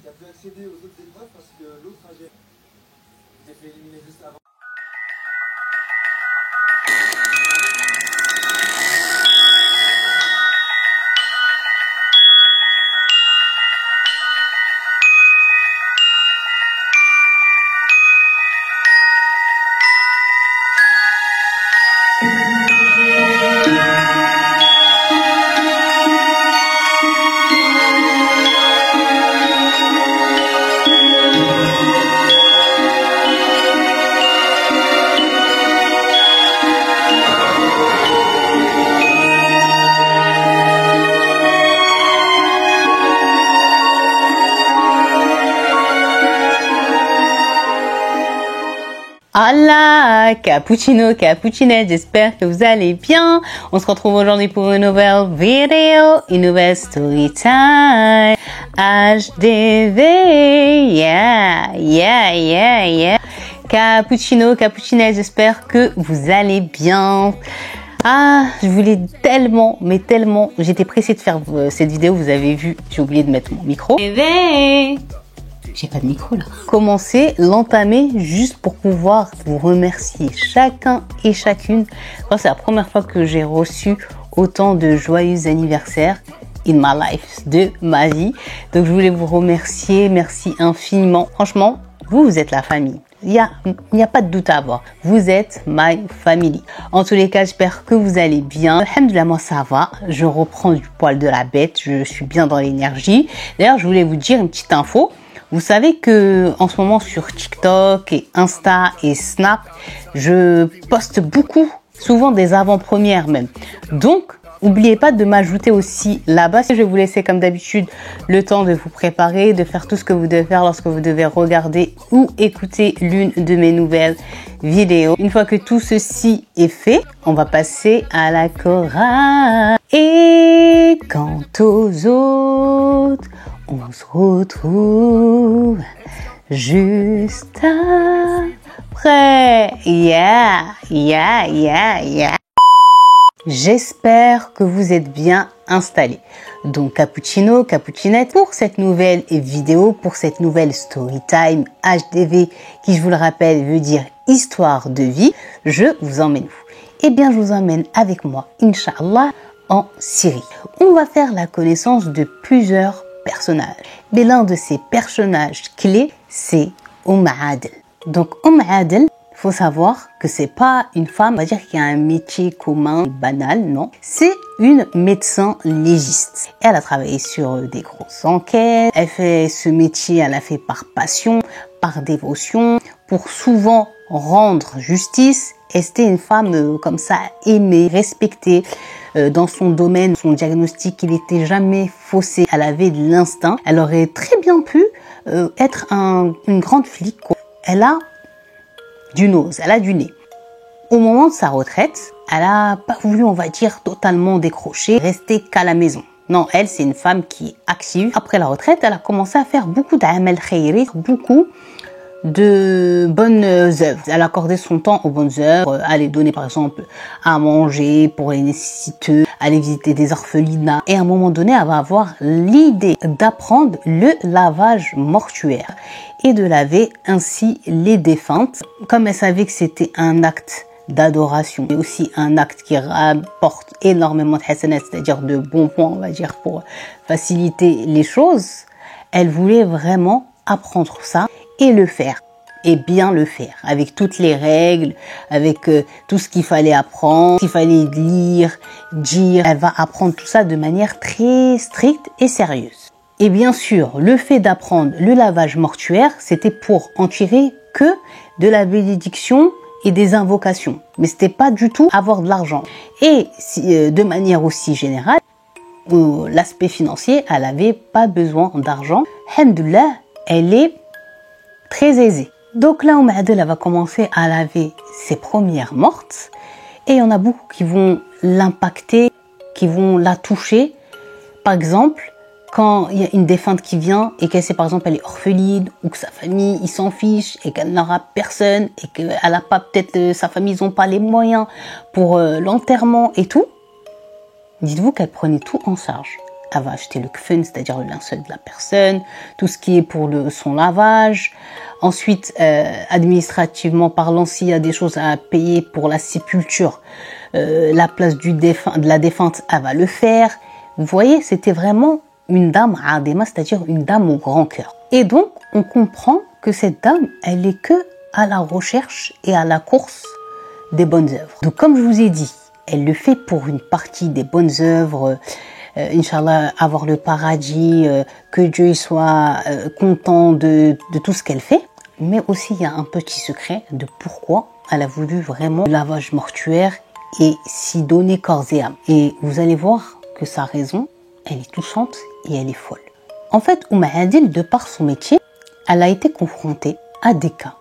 qui a pu accéder aux autres épreuves parce que l'autre s'est fait éliminer juste avant. Hola, cappuccino, cappuccinette, j'espère que vous allez bien. On se retrouve aujourd'hui pour une nouvelle vidéo, une nouvelle story time. HDV, yeah. Cappuccino, cappuccinette, j'espère que vous allez bien. Ah, je voulais tellement, j'étais pressée de faire cette vidéo, vous avez vu, j'ai oublié de mettre mon micro. J'ai pas de micro là. Commencer, l'entamer juste pour pouvoir vous remercier chacun et chacune. C'est la première fois que j'ai reçu autant de joyeux anniversaires in my life, de ma vie. Donc je voulais vous remercier, merci infiniment. Franchement, vous êtes la famille. Il n'y a pas de doute à avoir. Vous êtes my family. En tous les cas, j'espère que vous allez bien. Alhamdoulilah, moi ça va. Je reprends du poil de la bête. Je suis bien dans l'énergie. D'ailleurs, je voulais vous dire une petite info. Vous savez que en ce moment sur TikTok et Insta et Snap, je poste beaucoup, souvent des avant-premières même. Donc, n'oubliez pas de m'ajouter aussi là-bas. Je vais vous laisser comme d'habitude le temps de vous préparer, de faire tout ce que vous devez faire lorsque vous devez regarder ou écouter l'une de mes nouvelles vidéos. Une fois que tout ceci est fait, on va passer à la chorale. Et quant aux autres, on se retrouve juste après. Yeah. J'espère que vous êtes bien installés. Donc cappuccino, cappuccinette, pour cette nouvelle vidéo, pour cette nouvelle story time HDV, qui je vous le rappelle veut dire histoire de vie, je vous emmène où? Eh bien je vous emmène avec moi, Inch'Allah, en Syrie. On va faire la connaissance de plusieurs personnages. Mais l'un de ces personnages clés, c'est Adel. Donc Adel, il faut savoir que c'est pas une femme, on va dire qu'il y a un métier commun, banal, non. C'est une médecin légiste. Elle a travaillé sur des grosses enquêtes. Elle fait ce métier, elle l'a fait par passion, par dévotion, pour souvent rendre justice. Et c'était une femme comme ça, aimée, respectée dans son domaine. Son diagnostic, il n'était jamais faussé. Elle avait de l'instinct. Elle aurait très bien pu être une grande flic, quoi. Elle a du nose, elle a du nez. Au moment de sa retraite, elle a pas voulu, on va dire, totalement décrocher, rester qu'à la maison. Non, elle, c'est une femme qui est active. Après la retraite, elle a commencé à faire beaucoup d'amal khayri, beaucoup de bonnes œuvres. Elle accordait son temps aux bonnes œuvres, aller donner par exemple à manger pour les nécessiteux, aller visiter des orphelinats. Et à un moment donné, elle va avoir l'idée d'apprendre le lavage mortuaire et de laver ainsi les défuntes. Comme elle savait que c'était un acte d'adoration et aussi un acte qui rapporte énormément de hasanat, c'est-à-dire de bons points, on va dire, pour faciliter les choses, elle voulait vraiment apprendre ça et le faire, et bien le faire, avec toutes les règles, avec tout ce qu'il fallait apprendre, qu'il fallait lire, dire. Elle va apprendre tout ça de manière très stricte et sérieuse. Et bien sûr, le fait d'apprendre le lavage mortuaire, c'était pour en tirer que de la bénédiction et des invocations. Mais c'était pas du tout avoir de l'argent. Et de manière aussi générale, l'aspect financier, elle avait pas besoin d'argent. Alhamdoulilah, elle est très aisée. Donc là, Adel, elle va commencer à laver ses premières mortes. Et il y en a beaucoup qui vont l'impacter, qui vont la toucher. Par exemple, quand il y a une défunte qui vient et qu'elle sait par exemple elle est orpheline ou que sa famille ils s'en fichent et qu'elle n'aura personne et qu'elle a pas peut-être sa famille ils ont pas les moyens pour l'enterrement et tout, dites-vous qu'elle prenait tout en charge. Elle va acheter le kfen, c'est-à-dire le linceul de la personne, tout ce qui est pour son lavage. Ensuite, administrativement parlant, s'il y a des choses à payer pour la sépulture, la place de la défunte, elle va le faire. Vous voyez, c'était vraiment une dame adema, c'est-à-dire une dame au grand cœur. Et donc, on comprend que cette dame, elle est que à la recherche et à la course des bonnes œuvres. Donc, comme je vous ai dit, elle le fait pour une partie des bonnes œuvres, Inch'Allah, avoir le paradis, que Dieu soit content de tout ce qu'elle fait. Mais aussi, il y a un petit secret de pourquoi elle a voulu vraiment le lavage mortuaire et s'y donner corps et âme. Et vous allez voir que sa raison, elle est touchante et elle est folle. En fait, Adil, de par son métier, elle a été confrontée à des cas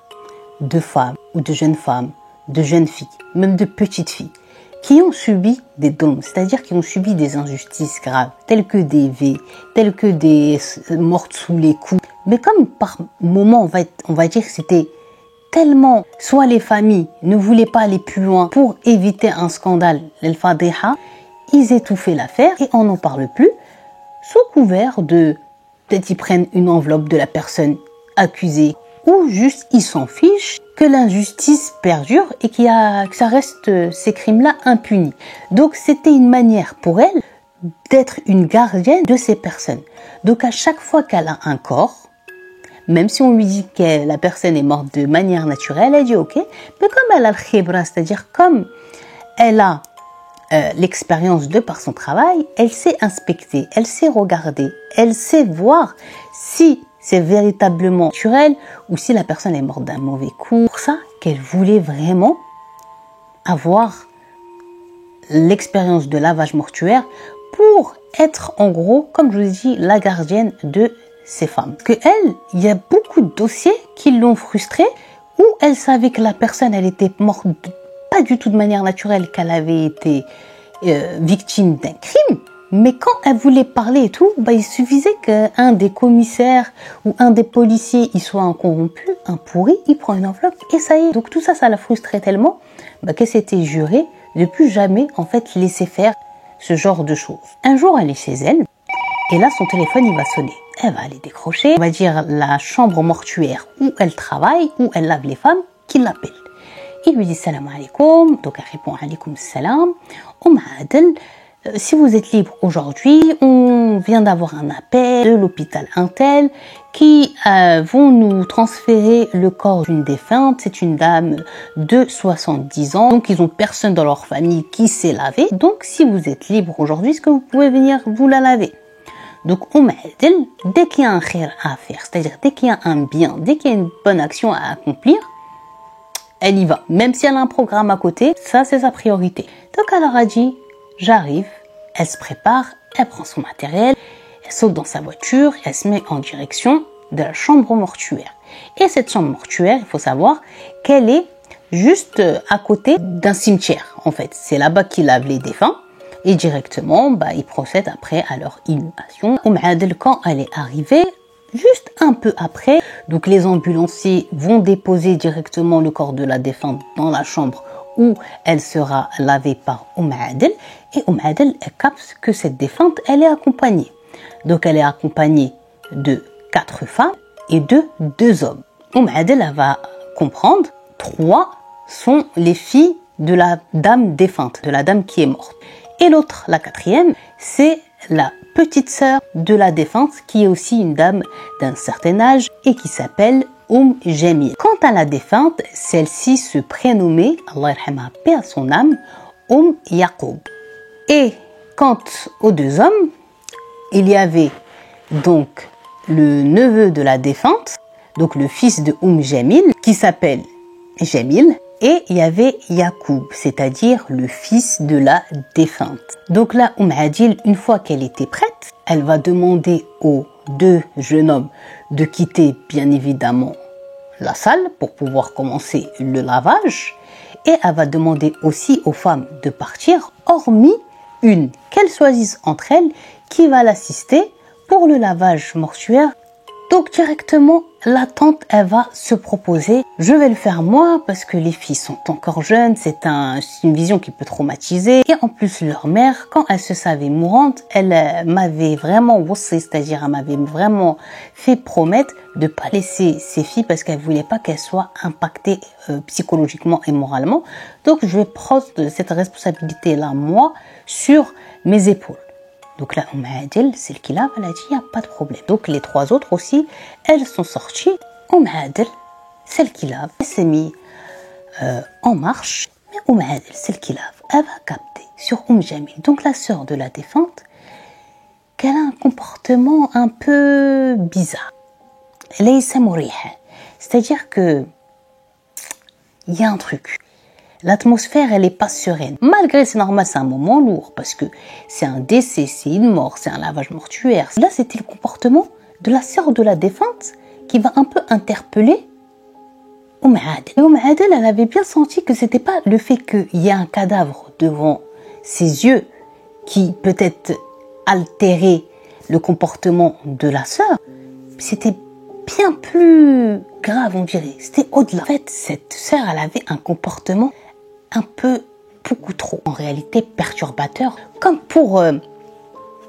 de femmes ou de jeunes femmes, de jeunes filles, même de petites filles, qui ont subi des dons, c'est-à-dire qui ont subi des injustices graves, telles que des vies, telles que des mortes sous les coups. Mais comme par moment, on va dire que c'était tellement, soit les familles ne voulaient pas aller plus loin pour éviter un scandale, l'El-Fadiha, ils étouffaient l'affaire et on n'en parle plus, sous couvert de, peut-être ils prennent une enveloppe de la personne accusée, ou juste ils s'en fichent que l'injustice perdure et que ça reste ces crimes-là impunis. Donc c'était une manière pour elle d'être une gardienne de ces personnes. Donc à chaque fois qu'elle a un corps, même si on lui dit que la personne est morte de manière naturelle, elle dit ok, mais comme elle a le khibra, c'est-à-dire comme elle a l'expérience de par son travail, elle sait inspecter, elle sait regarder, elle sait voir si c'est véritablement naturel ou si la personne est morte d'un mauvais coup. Pour ça qu'elle voulait vraiment avoir l'expérience de lavage mortuaire pour être en gros, comme je vous ai dit, la gardienne de ces femmes. Parce que elle, il y a beaucoup de dossiers qui l'ont frustrée où elle savait que la personne, elle était morte pas du tout de manière naturelle, qu'elle avait été victime d'un crime. Mais quand elle voulait parler et tout, il suffisait qu'un des commissaires ou un des policiers, il soit un corrompu, un pourri, il prend une enveloppe et ça y est. Donc tout ça, ça la frustrait tellement qu'elle s'était jurée de plus jamais en fait laisser faire ce genre de choses. Un jour, elle est chez elle et là, son téléphone, il va sonner. Elle va aller décrocher, on va dire la chambre mortuaire où elle travaille, où elle lave les femmes, qui l'appelle. Il lui dit salam alaikum, donc elle répond alaikum salam. Adel, si vous êtes libre aujourd'hui, on vient d'avoir un appel de l'hôpital Intel qui vont nous transférer le corps d'une défunte. C'est une dame de 70 ans, donc ils ont personne dans leur famille qui sait laver. Donc si vous êtes libre aujourd'hui, est-ce que vous pouvez venir vous la laver? Donc Adel, dès qu'il y a un khair à faire, c'est-à-dire dès qu'il y a un bien, dès qu'il y a une bonne action à accomplir, elle y va. Même si elle a un programme à côté, ça c'est sa priorité. Donc elle leur a dit, j'arrive, elle se prépare, elle prend son matériel, elle saute dans sa voiture, elle se met en direction de la chambre mortuaire. Et cette chambre mortuaire, il faut savoir qu'elle est juste à côté d'un cimetière. En fait, c'est là-bas qu'ils lavent les défunts et directement, ils procèdent après à leur inhumation. Adel, quand elle est arrivée, juste un peu après, donc les ambulanciers vont déposer directement le corps de la défunte dans la chambre où elle sera lavée par Adel. Et Adel, elle capte que cette défunte, elle est accompagnée. Donc elle est accompagnée de 4 femmes et de 2 hommes. Adel, elle va comprendre, 3 sont les filles de la dame défunte, de la dame qui est morte. Et l'autre, la 4e, c'est la petite sœur de la défunte qui est aussi une dame d'un certain âge et qui s'appelle Jamil. Quant à la défunte, celle-ci se prénommait, Allah yarhamha, paix à son âme, Yaqub. Et quant aux 2 hommes, il y avait donc le neveu de la défunte, donc le fils de Jamil, qui s'appelle Jamil, et il y avait Yaqub, c'est-à-dire le fils de la défunte. Donc là, Adil, une fois qu'elle était prête, elle va demander aux 2 jeunes hommes de quitter bien évidemment la salle pour pouvoir commencer le lavage. Et elle va demander aussi aux femmes de partir, hormis une, qu'elles choisissent entre elles, qui va l'assister pour le lavage mortuaire Donc directement, la tante, elle va se proposer, je vais le faire moi parce que les filles sont encore jeunes, c'est une vision qui peut traumatiser. Et en plus, leur mère, quand elle se savait mourante, elle m'avait vraiment woussé, c'est-à-dire elle m'avait vraiment fait promettre de pas laisser ses filles parce qu'elle voulait pas qu'elles soient impactées psychologiquement et moralement. Donc je vais prendre cette responsabilité-là, moi, sur mes épaules. Donc là, Adel, celle qui lave, elle a dit, il n'y a pas de problème. Donc les trois autres aussi, elles sont sorties. Adel, celle qui lave, elle s'est mise en marche. Mais Adel, celle qui lave, elle va capter sur Jamil, donc la sœur de la défunte, qu'elle a un comportement un peu bizarre. Elle est c'est-à-dire que il y a un truc. L'atmosphère, elle n'est pas sereine. Malgré, c'est normal, c'est un moment lourd parce que c'est un décès, c'est une mort, c'est un lavage mortuaire. Là, c'était le comportement de la sœur de la défunte qui va un peu interpeller Adel. Et Adel, elle avait bien senti que c'était pas le fait qu'il y ait un cadavre devant ses yeux qui peut-être altérait le comportement de la sœur. C'était bien plus grave, on dirait. C'était au-delà. En fait, cette sœur, elle avait un comportement un peu beaucoup trop, en réalité perturbateur, comme pour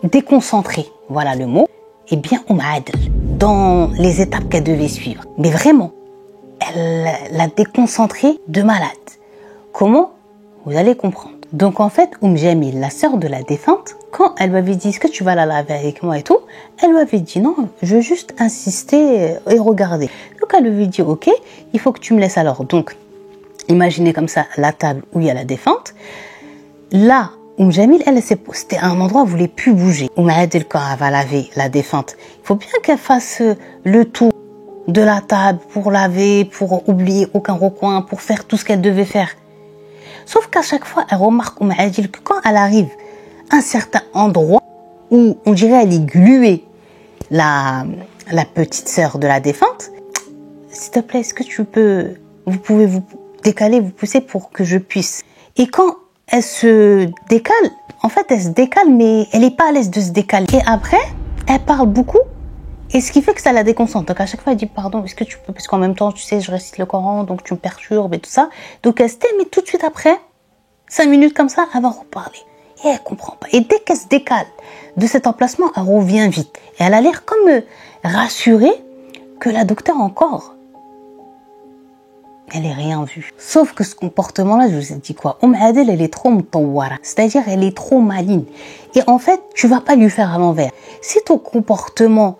déconcentrer, voilà le mot, et bien Adel, dans les étapes qu'elle devait suivre. Mais vraiment, elle l'a déconcentrée de malade. Comment? Vous allez comprendre. Donc en fait, Jamil, la sœur de la défunte, quand elle lui avait dit, est-ce que tu vas la laver avec moi et tout, elle lui avait dit non, je veux juste insister et regarder. Donc elle lui avait dit, ok, il faut que tu me laisses alors. Donc, imaginez comme ça la table où il y a la défunte. Là, Jamil, elle, c'était un endroit où elle ne voulait plus bouger. Adel, quand elle va laver la défunte, il faut bien qu'elle fasse le tour de la table pour laver, pour oublier aucun recoin, pour faire tout ce qu'elle devait faire. Sauf qu'à chaque fois, elle remarque Adel que quand elle arrive à un certain endroit où on dirait elle est gluée, la petite sœur de la défunte, s'il te plaît, est-ce que vous pouvez vous décaler, vous pousser pour que je puisse. Et quand elle se décale, en fait, elle se décale, mais elle n'est pas à l'aise de se décaler. Et après, elle parle beaucoup, et ce qui fait que ça la déconcentre. Donc à chaque fois, elle dit, pardon, est-ce que tu peux, parce qu'en même temps, tu sais, je récite le Coran, donc tu me perturbes et tout ça. Donc elle se tait, mais tout de suite après, 5 minutes comme ça, elle va reparler. Et elle comprend pas. Et dès qu'elle se décale de cet emplacement, elle revient vite. Et elle a l'air comme rassurée que la docteure encore, elle n'est rien vue. Sauf que ce comportement-là, je vous ai dit quoi, Adel, elle est trop mtawara, c'est-à-dire elle est trop maligne. Et en fait, tu vas pas lui faire à l'envers. Si ton comportement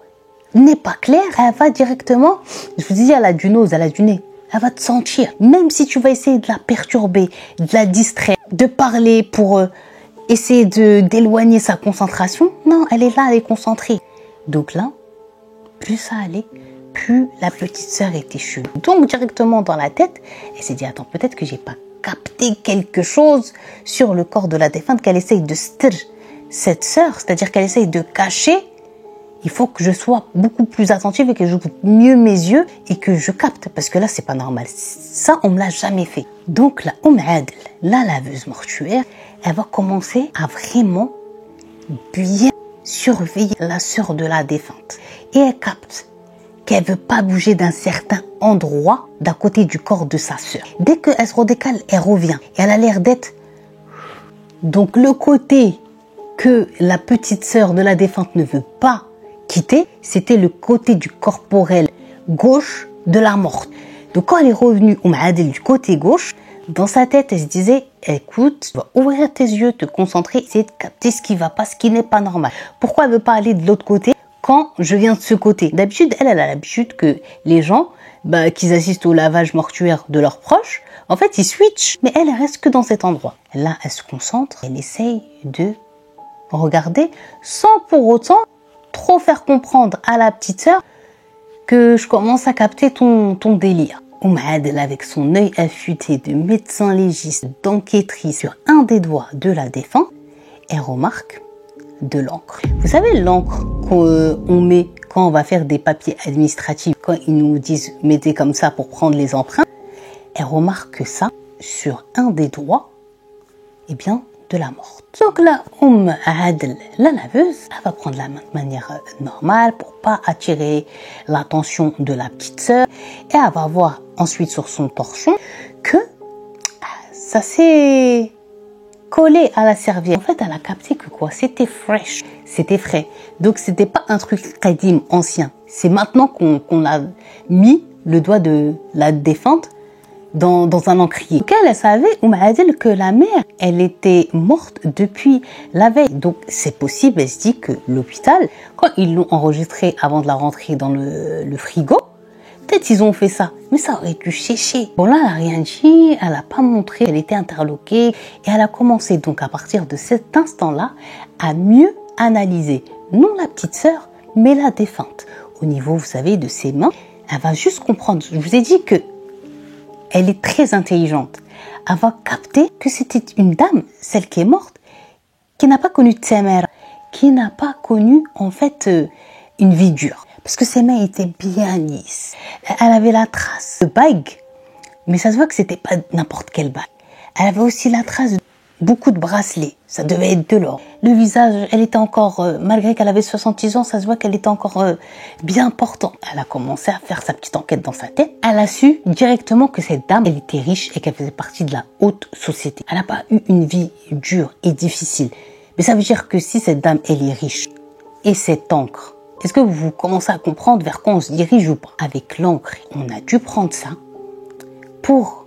n'est pas clair, elle va directement, je vous dis, elle a du nose, elle a du nez. Elle va te sentir. Même si tu vas essayer de la perturber, de la distraire, de parler pour essayer d'éloigner sa concentration, non, elle est là, elle est concentrée. Donc là, plus ça allait, plus la petite sœur était chelou. Donc directement dans la tête, elle s'est dit, attends, peut-être que j'ai pas capté quelque chose sur le corps de la défunte, qu'elle essaye de stir cette sœur, c'est-à-dire qu'elle essaye de cacher. Il faut que je sois beaucoup plus attentive et que j'ouvre mieux mes yeux et que je capte, parce que là, c'est pas normal. Ça, on me l'a jamais fait. Donc la Adel, la laveuse mortuaire, elle va commencer à vraiment bien surveiller la sœur de la défunte. Et elle capte qu'elle veut pas bouger d'un certain endroit d'à côté du corps de sa sœur. Dès qu'elle se redécale, elle revient. Et elle a l'air d'être... Donc le côté que la petite sœur de la défunte ne veut pas quitter, c'était le côté du corporel gauche de la morte. Donc quand elle est revenue Adel du côté gauche, dans sa tête, elle se disait, écoute, tu vas ouvrir tes yeux, te concentrer, essayer de capter ce qui va pas, ce qui n'est pas normal. Pourquoi elle veut pas aller de l'autre côté quand je viens de ce côté? D'habitude, elle a l'habitude que les gens, qu'ils assistent au lavage mortuaire de leurs proches, en fait, ils switchent. Mais elle reste que dans cet endroit. Là, elle se concentre, elle essaye de regarder sans pour autant trop faire comprendre à la petite sœur que je commence à capter ton délire. Adel, avec son œil affûté de médecin légiste, d'enquêtrice sur un des doigts de la défunte, elle remarque de l'encre. Vous savez, l'encre qu'on met quand on va faire des papiers administratifs, quand ils nous disent mettez comme ça pour prendre les empreintes, elle remarque que ça, sur un des doigts, eh bien, de la morte. Donc là, Adel, la laveuse, elle va prendre la main de manière normale pour pas attirer l'attention de la petite sœur. Et elle va voir ensuite sur son torchon que ça s'est collé à la serviette. En fait, elle a capté que quoi, c'était fresh, c'était frais. Donc c'était pas un truc qadim ancien. C'est maintenant qu'on a mis le doigt de la défunte dans un encrier. Donc elle savait, Adel, que la mère, elle était morte depuis la veille. Donc c'est possible, elle se dit que l'hôpital, quand ils l'ont enregistrée avant de la rentrer dans le frigo, peut-être ils ont fait ça, mais ça aurait dû sécher. Bon là, elle n'a rien dit, elle n'a pas montré, elle était interloquée et elle a commencé donc à partir de cet instant-là à mieux analyser, non la petite sœur, mais la défunte. Au niveau, vous savez, de ses mains, elle va juste comprendre. Je vous ai dit que elle est très intelligente. Elle va capter que c'était une dame, celle qui est morte, qui n'a pas connu de sa mère, qui n'a pas connu en fait une vie dure. Parce que ses mains étaient bien lisses. Elle avait la trace de bague, mais ça se voit que c'était pas n'importe quelle bague. Elle avait aussi la trace de beaucoup de bracelets. Ça devait être de l'or. Le visage, elle était encore, malgré qu'elle avait 70 ans, ça se voit qu'elle était encore bien portante. Elle a commencé à faire sa petite enquête dans sa tête. Elle a su directement que cette dame, elle était riche et qu'elle faisait partie de la haute société. Elle n'a pas eu une vie dure et difficile. Mais ça veut dire que si cette dame, elle est riche, et cette encre, est-ce que vous commencez à comprendre vers quoi on se dirige ou pas? Avec l'encre, on a dû prendre ça pour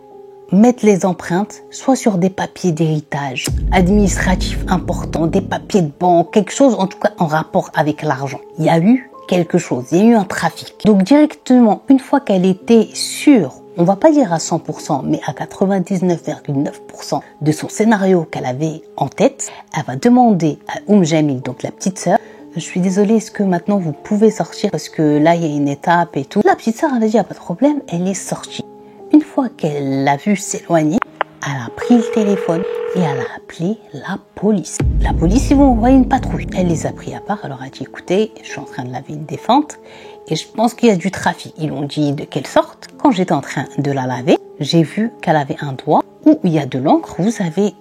mettre les empreintes soit sur des papiers d'héritage administratifs importants, des papiers de banque, quelque chose en tout cas en rapport avec l'argent. Il y a eu quelque chose, il y a eu un trafic. Donc directement, une fois qu'elle était sûre, on va pas dire à 100%, mais à 99,9% de son scénario qu'elle avait en tête, elle va demander à Jamil, donc la petite sœur, je suis désolée, est-ce que maintenant vous pouvez sortir parce que là il y a une étape et tout. La petite sœur elle a dit, il n'y a pas de problème, elle est sortie. Une fois qu'elle l'a vu s'éloigner, elle a pris le téléphone et elle a appelé la police. La police, ils vont envoyer une patrouille. Elle les a pris à part, elle leur a dit, écoutez, je suis en train de laver une défunte et je pense qu'il y a du trafic. Ils ont dit de quelle sorte. Quand j'étais en train de la laver, j'ai vu qu'elle avait un doigt où il y a de l'encre. Vous savez,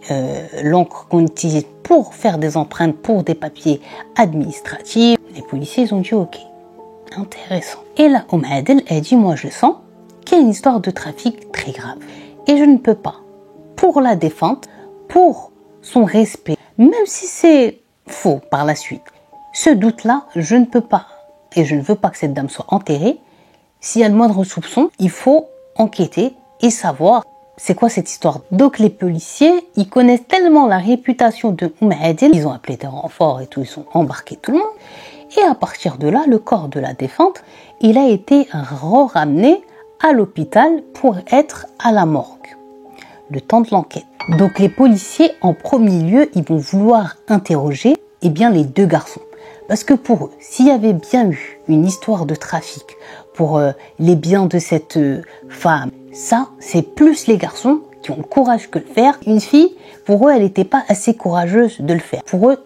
l'encre qu'on utilise pour faire des empreintes pour des papiers administratifs. Les policiers, ils ont dit, ok, intéressant. Et là, Adel, elle dit, moi je sens qu'il y a une histoire de trafic très grave. Et je ne peux pas, pour la défunte, pour son respect, même si c'est faux par la suite, ce doute-là, je ne peux pas. Et je ne veux pas que cette dame soit enterrée. S'il y a le moindre soupçon, il faut enquêter et savoir c'est quoi cette histoire. Donc les policiers, ils connaissent tellement la réputation de Adel, ils ont appelé des renforts et tout, ils ont embarqué tout le monde. Et à partir de là, le corps de la défunte, il a été ramené à l'hôpital pour être à la morgue, le temps de l'enquête. Donc les policiers, en premier lieu, ils vont vouloir interroger les deux garçons. Parce que pour eux, s'il y avait bien eu une histoire de trafic pour les biens de cette femme, ça, c'est plus les garçons qui ont le courage que le faire. Une fille, pour eux, elle n'était pas assez courageuse de le faire. Pour eux,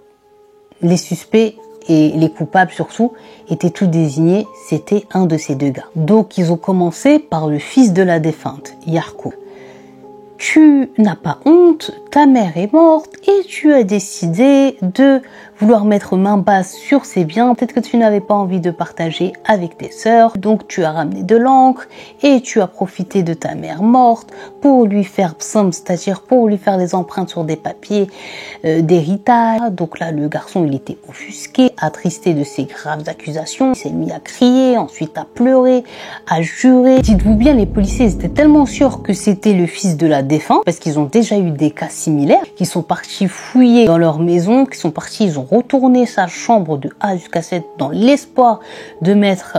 les suspects et les coupables surtout étaient tous désignés, c'était un de ces deux gars. Donc ils ont commencé par le fils de la défunte, Yarkoub. Tu n'as pas honte, ta mère est morte et tu as décidé de vouloir mettre main basse sur ses biens. Peut-être que tu n'avais pas envie de partager avec tes sœurs, donc tu as ramené de l'encre et tu as profité de ta mère morte pour lui faire psam, c'est-à-dire pour lui faire des empreintes sur des papiers d'héritage. Donc là, le garçon, il était offusqué, attristé de ces graves accusations. Il s'est mis à crier, ensuite à pleurer, à jurer. Dites-vous bien, les policiers étaient tellement sûrs que c'était le fils de la défunte, parce qu'ils ont déjà eu des cas similaires, qui sont partis fouiller dans leur maison, qui sont partis, ils ont retourné sa chambre de A jusqu'à Z dans l'espoir de mettre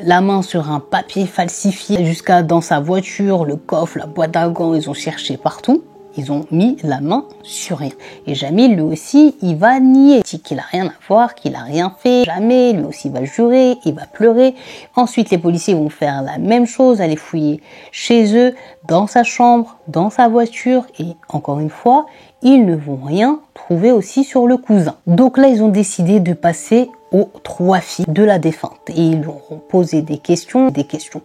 la main sur un papier falsifié, jusqu'à dans sa voiture, le coffre, la boîte à gants, ils ont cherché partout. Ils ont mis la main sur rien. Et Jamil, lui aussi, il va nier. Il dit qu'il n'a rien à voir, qu'il n'a rien fait. Jamais, lui aussi, il va jurer, il va pleurer. Ensuite, les policiers vont faire la même chose, aller fouiller chez eux, dans sa chambre, dans sa voiture. Et encore une fois, ils ne vont rien trouver aussi sur le cousin. Donc là, ils ont décidé de passer aux 3 filles de la défunte. Et ils lui ont posé des questions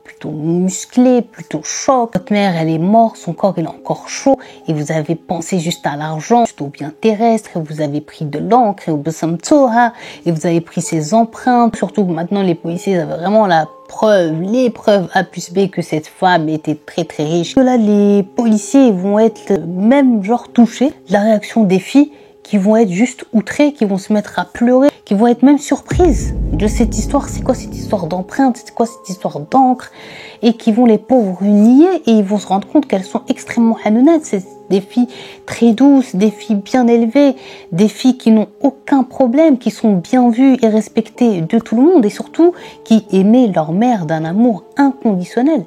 plutôt musclées, plutôt choc. Votre mère, elle est morte, son corps, il est encore chaud, et vous avez pensé juste à l'argent, juste au bien terrestre, et vous avez pris de l'encre, et au Besamtora, et vous avez pris ses empreintes. Surtout que maintenant, les policiers avaient vraiment les preuves A plus B que cette femme était très très riche. Là, les policiers vont être même genre touchés de la réaction des filles, qui vont être juste outrées, qui vont se mettre à pleurer, qui vont être même surprises de cette histoire. C'est quoi cette histoire d'empreinte? C'est quoi cette histoire d'encre? Et qui vont les pauvres nier, et ils vont se rendre compte qu'elles sont extrêmement honnêtes. C'est des filles très douces, des filles bien élevées, des filles qui n'ont aucun problème, qui sont bien vues et respectées de tout le monde, et surtout qui aimaient leur mère d'un amour inconditionnel.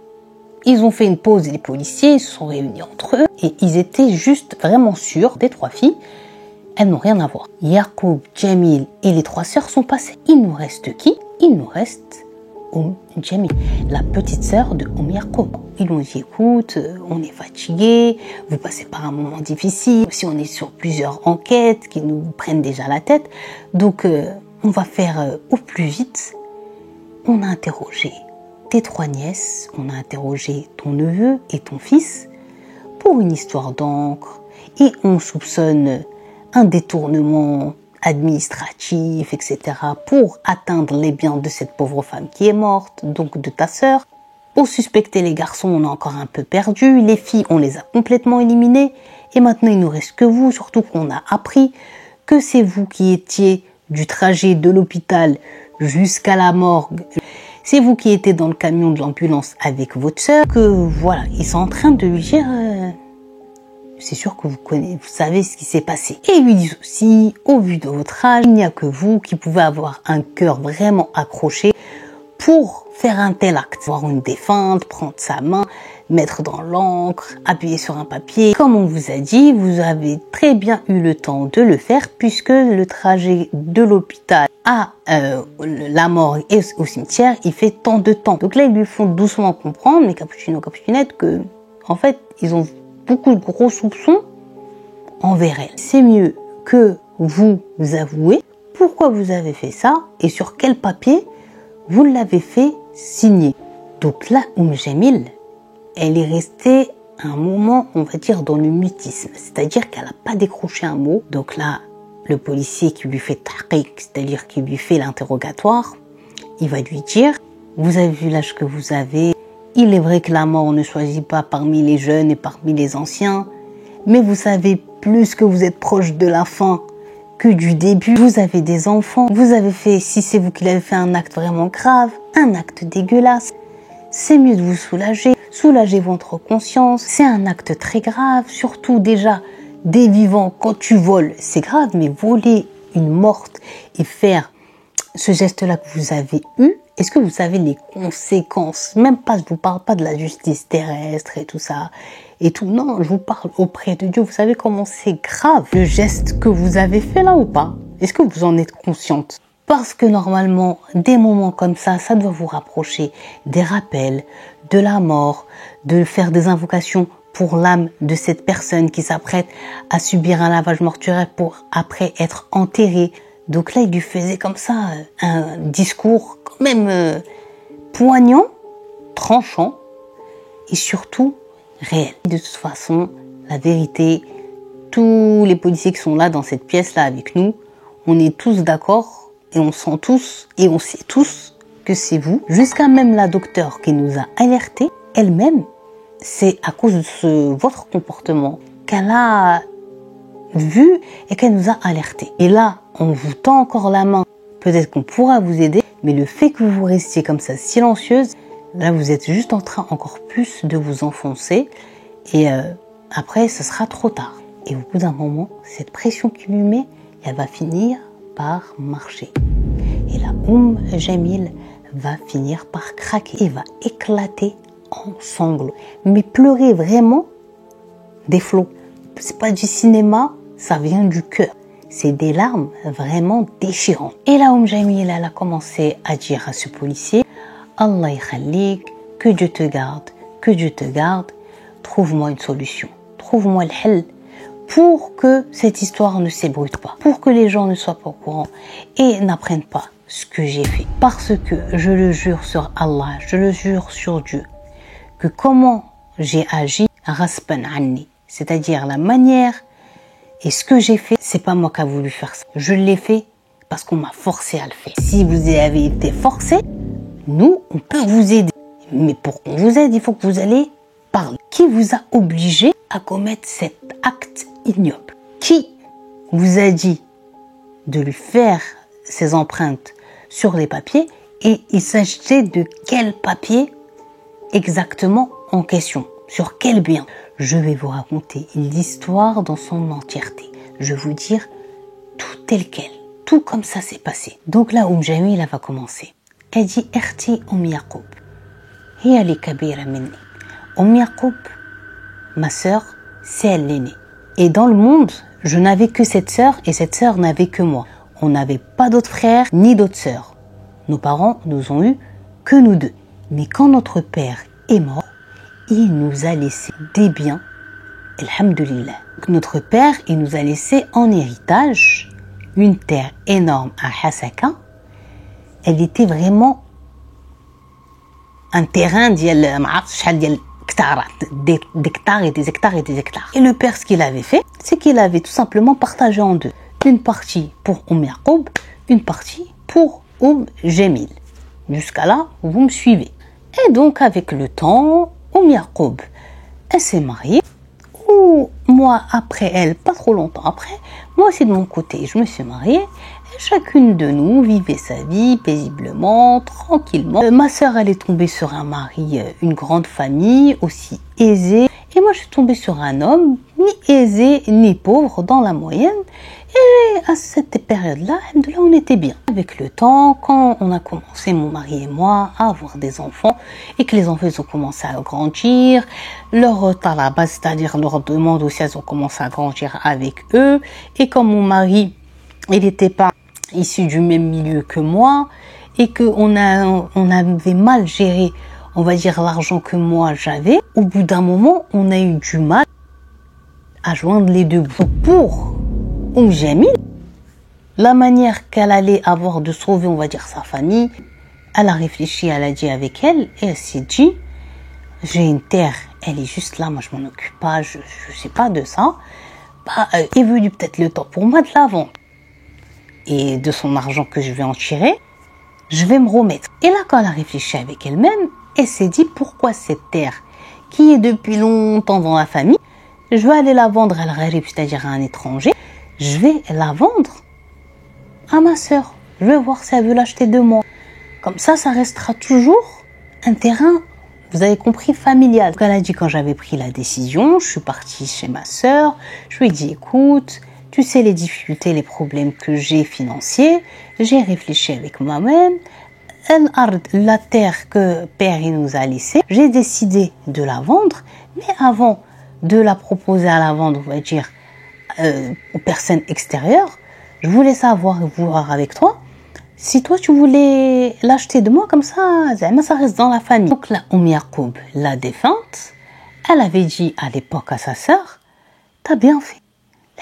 Ils ont fait une pause, et les policiers se sont réunis entre eux, et ils étaient juste vraiment sûrs des 3 filles. Elles n'ont rien à voir. Yacoub, Jamil et les 3 sœurs sont passées. Il nous reste qui? Il nous reste Jamil, la petite sœur de Yacoub. Ils ont dit, écoute, on est fatigué, vous passez par un moment difficile, si on est sur plusieurs enquêtes qui nous prennent déjà la tête, donc on va faire au plus vite. On a interrogé tes 3 nièces, on a interrogé ton neveu et ton fils pour une histoire d'encre, et on soupçonne un détournement administratif, etc., pour atteindre les biens de cette pauvre femme qui est morte, donc de ta sœur. Pour suspecter les garçons, on a encore un peu perdu. Les filles, on les a complètement éliminées. Et maintenant, il ne nous reste que vous, surtout qu'on a appris que c'est vous qui étiez du trajet de l'hôpital jusqu'à la morgue. C'est vous qui étiez dans le camion de l'ambulance avec votre sœur, que voilà, ils sont en train de lui dire... c'est sûr que vous savez ce qui s'est passé. Et ils lui disent aussi, au vu de votre âge, il n'y a que vous qui pouvez avoir un cœur vraiment accroché pour faire un tel acte. Voir une défunte, prendre sa main, mettre dans l'encre, appuyer sur un papier. Comme on vous a dit, vous avez très bien eu le temps de le faire, puisque le trajet de l'hôpital à la morgue et au cimetière, il fait tant de temps. Donc là, ils lui font doucement comprendre, mais Cappuccino, Cappuccinette, que en fait, ils ont beaucoup de gros soupçons envers elle. C'est mieux que vous avouez pourquoi vous avez fait ça et sur quel papier vous l'avez fait signer. Donc là, Jamil, elle est restée un moment, on va dire, dans le mutisme. C'est-à-dire qu'elle n'a pas décroché un mot. Donc là, le policier qui lui fait tahqiq, c'est-à-dire qui lui fait l'interrogatoire, il va lui dire, vous avez vu l'âge que vous avez. Il est vrai que la mort ne choisit pas parmi les jeunes et parmi les anciens, mais vous savez plus que vous êtes proche de la fin que du début. Vous avez des enfants, vous avez fait, si c'est vous qui l'avez fait, un acte vraiment grave, un acte dégueulasse. C'est mieux de vous soulager, soulager votre conscience. C'est un acte très grave, surtout déjà des vivants. Quand tu voles, c'est grave, mais voler une morte et faire ce geste-là que vous avez eu, est-ce que vous savez les conséquences? Même pas, je vous parle pas de la justice terrestre et tout ça et tout. Non, je vous parle auprès de Dieu. Vous savez comment c'est grave le geste que vous avez fait là ou pas? Est-ce que vous en êtes consciente? Parce que normalement, des moments comme ça doit vous rapprocher des rappels, de la mort, de faire des invocations pour l'âme de cette personne qui s'apprête à subir un lavage mortuaire pour après être enterrée. Donc là, il lui faisait comme ça un discours quand même poignant, tranchant et surtout réel. De toute façon, la vérité, tous les policiers qui sont là dans cette pièce-là avec nous, on est tous d'accord et on sent tous et on sait tous que c'est vous. Jusqu'à même la docteure qui nous a alertés, elle-même, c'est à cause de votre comportement qu'elle a vu et qu'elle nous a alertés. Et là, on vous tend encore la main. Peut-être qu'on pourra vous aider, mais le fait que vous restiez comme ça silencieuse, là vous êtes juste en train encore plus de vous enfoncer et après ce sera trop tard. Et au bout d'un moment, cette pression qu'il lui met, elle va finir par marcher. Et la Jamil va finir par craquer et va éclater en sanglots. Mais pleurer vraiment des flots. C'est pas du cinéma, ça vient du cœur. C'est des larmes vraiment déchirantes. Et là, Jamil, elle a commencé à dire à ce policier, Allah yakhalik, que Dieu te garde, que Dieu te garde, trouve-moi une solution, trouve-moi le hal pour que cette histoire ne s'ébruite pas, pour que les gens ne soient pas au courant et n'apprennent pas ce que j'ai fait. Parce que je le jure sur Allah, je le jure sur Dieu, que comment j'ai agi, raspan anni, c'est-à-dire la manière et ce que j'ai fait, c'est pas moi qui a voulu faire ça. Je l'ai fait parce qu'on m'a forcé à le faire. Si vous avez été forcé, nous, on peut vous aider. Mais pour qu'on vous aide, il faut que vous allez parler. Qui vous a obligé à commettre cet acte ignoble? Qui vous a dit de lui faire ses empreintes sur les papiers? Et il s'agissait de quel papier exactement en question? Sur quel bien? Je vais vous raconter l'histoire dans son entièreté. Je vais vous dire tout tel quel, tout comme ça s'est passé. Donc là, Jamila va commencer. Elle dit, Erti Yaqoub. Hiya li kabira minni. Yaqoub, ma sœur, c'est elle l'aînée. Et dans le monde, je n'avais que cette sœur et cette sœur n'avait que moi. On n'avait pas d'autres frères ni d'autres sœurs. Nos parents nous ont eu que nous deux. Mais quand notre père est mort, il nous a laissé des biens, alhamdulillah. Notre père, il nous a laissé en héritage une terre énorme à Hasaka. Elle était vraiment un terrain d'hectares et des hectares et des hectares. Et le père, ce qu'il avait fait, c'est qu'il avait tout simplement partagé en deux. Une partie pour Yaqoub, une partie pour Jamil. Jusqu'à là, vous me suivez. Et donc, avec le temps, Yaqoub, elle s'est mariée. Ou moi, après elle, pas trop longtemps après, moi aussi de mon côté, je me suis mariée. Et chacune de nous vivait sa vie paisiblement, tranquillement. Ma sœur, elle est tombée sur un mari, une grande famille, aussi aisée. Et moi, je suis tombée sur un homme, ni aisé, ni pauvre, dans la moyenne. Et à cette période-là, on était bien. Avec le temps, quand on a commencé, mon mari et moi, à avoir des enfants, et que les enfants ils ont commencé à grandir, leur talaba, c'est-à-dire leur demande aussi, elles ont commencé à grandir avec eux. Et comme mon mari, il n'était pas issu du même milieu que moi, et qu'on avait mal géré, on va dire, l'argent que moi j'avais, au bout d'un moment, on a eu du mal à joindre les deux bouts. Pour Jamil, la manière qu'elle allait avoir de sauver, on va dire, sa famille, elle a réfléchi, elle a dit avec elle, et elle s'est dit, j'ai une terre, elle est juste là, moi je m'en occupe pas, je sais pas de ça, est venu peut-être le temps pour moi de la vendre. Et de son argent que je vais en tirer, je vais me remettre. Et là, quand elle a réfléchi avec elle-même, elle s'est dit, pourquoi cette terre qui est depuis longtemps dans la famille, je vais aller la vendre à l'Gharib, c'est-à-dire à un étranger, je vais la vendre à ma sœur. Je vais voir si elle veut l'acheter de moi. Comme ça restera toujours un terrain, vous avez compris, familial. Donc elle a dit, quand j'avais pris la décision, je suis partie chez ma sœur, je lui ai dit, écoute, tu sais les difficultés, les problèmes que j'ai financiers, j'ai réfléchi avec moi-même, la terre que père il nous a laissée, j'ai décidé de la vendre, mais avant de la proposer à la vente, on va dire, aux personnes extérieures, je voulais voir avec toi si toi tu voulais l'acheter de moi, comme ça reste dans la famille. Donc là, Yaqoub, la défunte, elle avait dit à l'époque à sa sœur, t'as bien fait,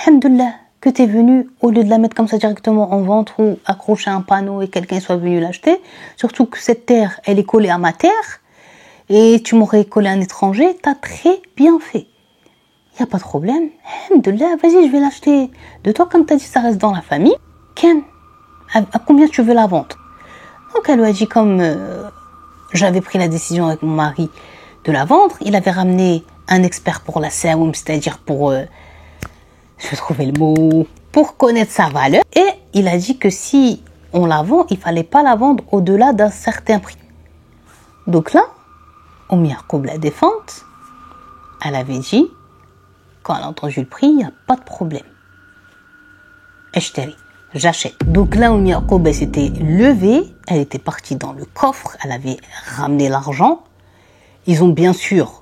alhamdoulilah, que t'es venu, au lieu de la mettre comme ça directement en vente ou accrocher un panneau et quelqu'un soit venu l'acheter, surtout que cette terre, elle est collée à ma terre, et tu m'aurais collé un étranger, t'as très bien fait. Il n'y a pas de problème. Alhamdoulilah, vas-y, je vais l'acheter de toi. Comme tu as dit, ça reste dans la famille. Ken, à combien tu veux la vendre? Donc, elle lui a dit, comme j'avais pris la décision avec mon mari de la vendre, il avait ramené un expert pour la saoum, c'est-à-dire pour, je vais trouver le mot, pour connaître sa valeur. Et il a dit que si on la vend, il fallait pas la vendre au-delà d'un certain prix. Donc là, Yaqoub, la défunte, elle avait dit, quand elle a entendu le prix, il n'y a pas de problème. J'achète. Donc là, Yaqoub, elle s'était levée, elle était partie dans le coffre, elle avait ramené l'argent. Ils ont bien sûr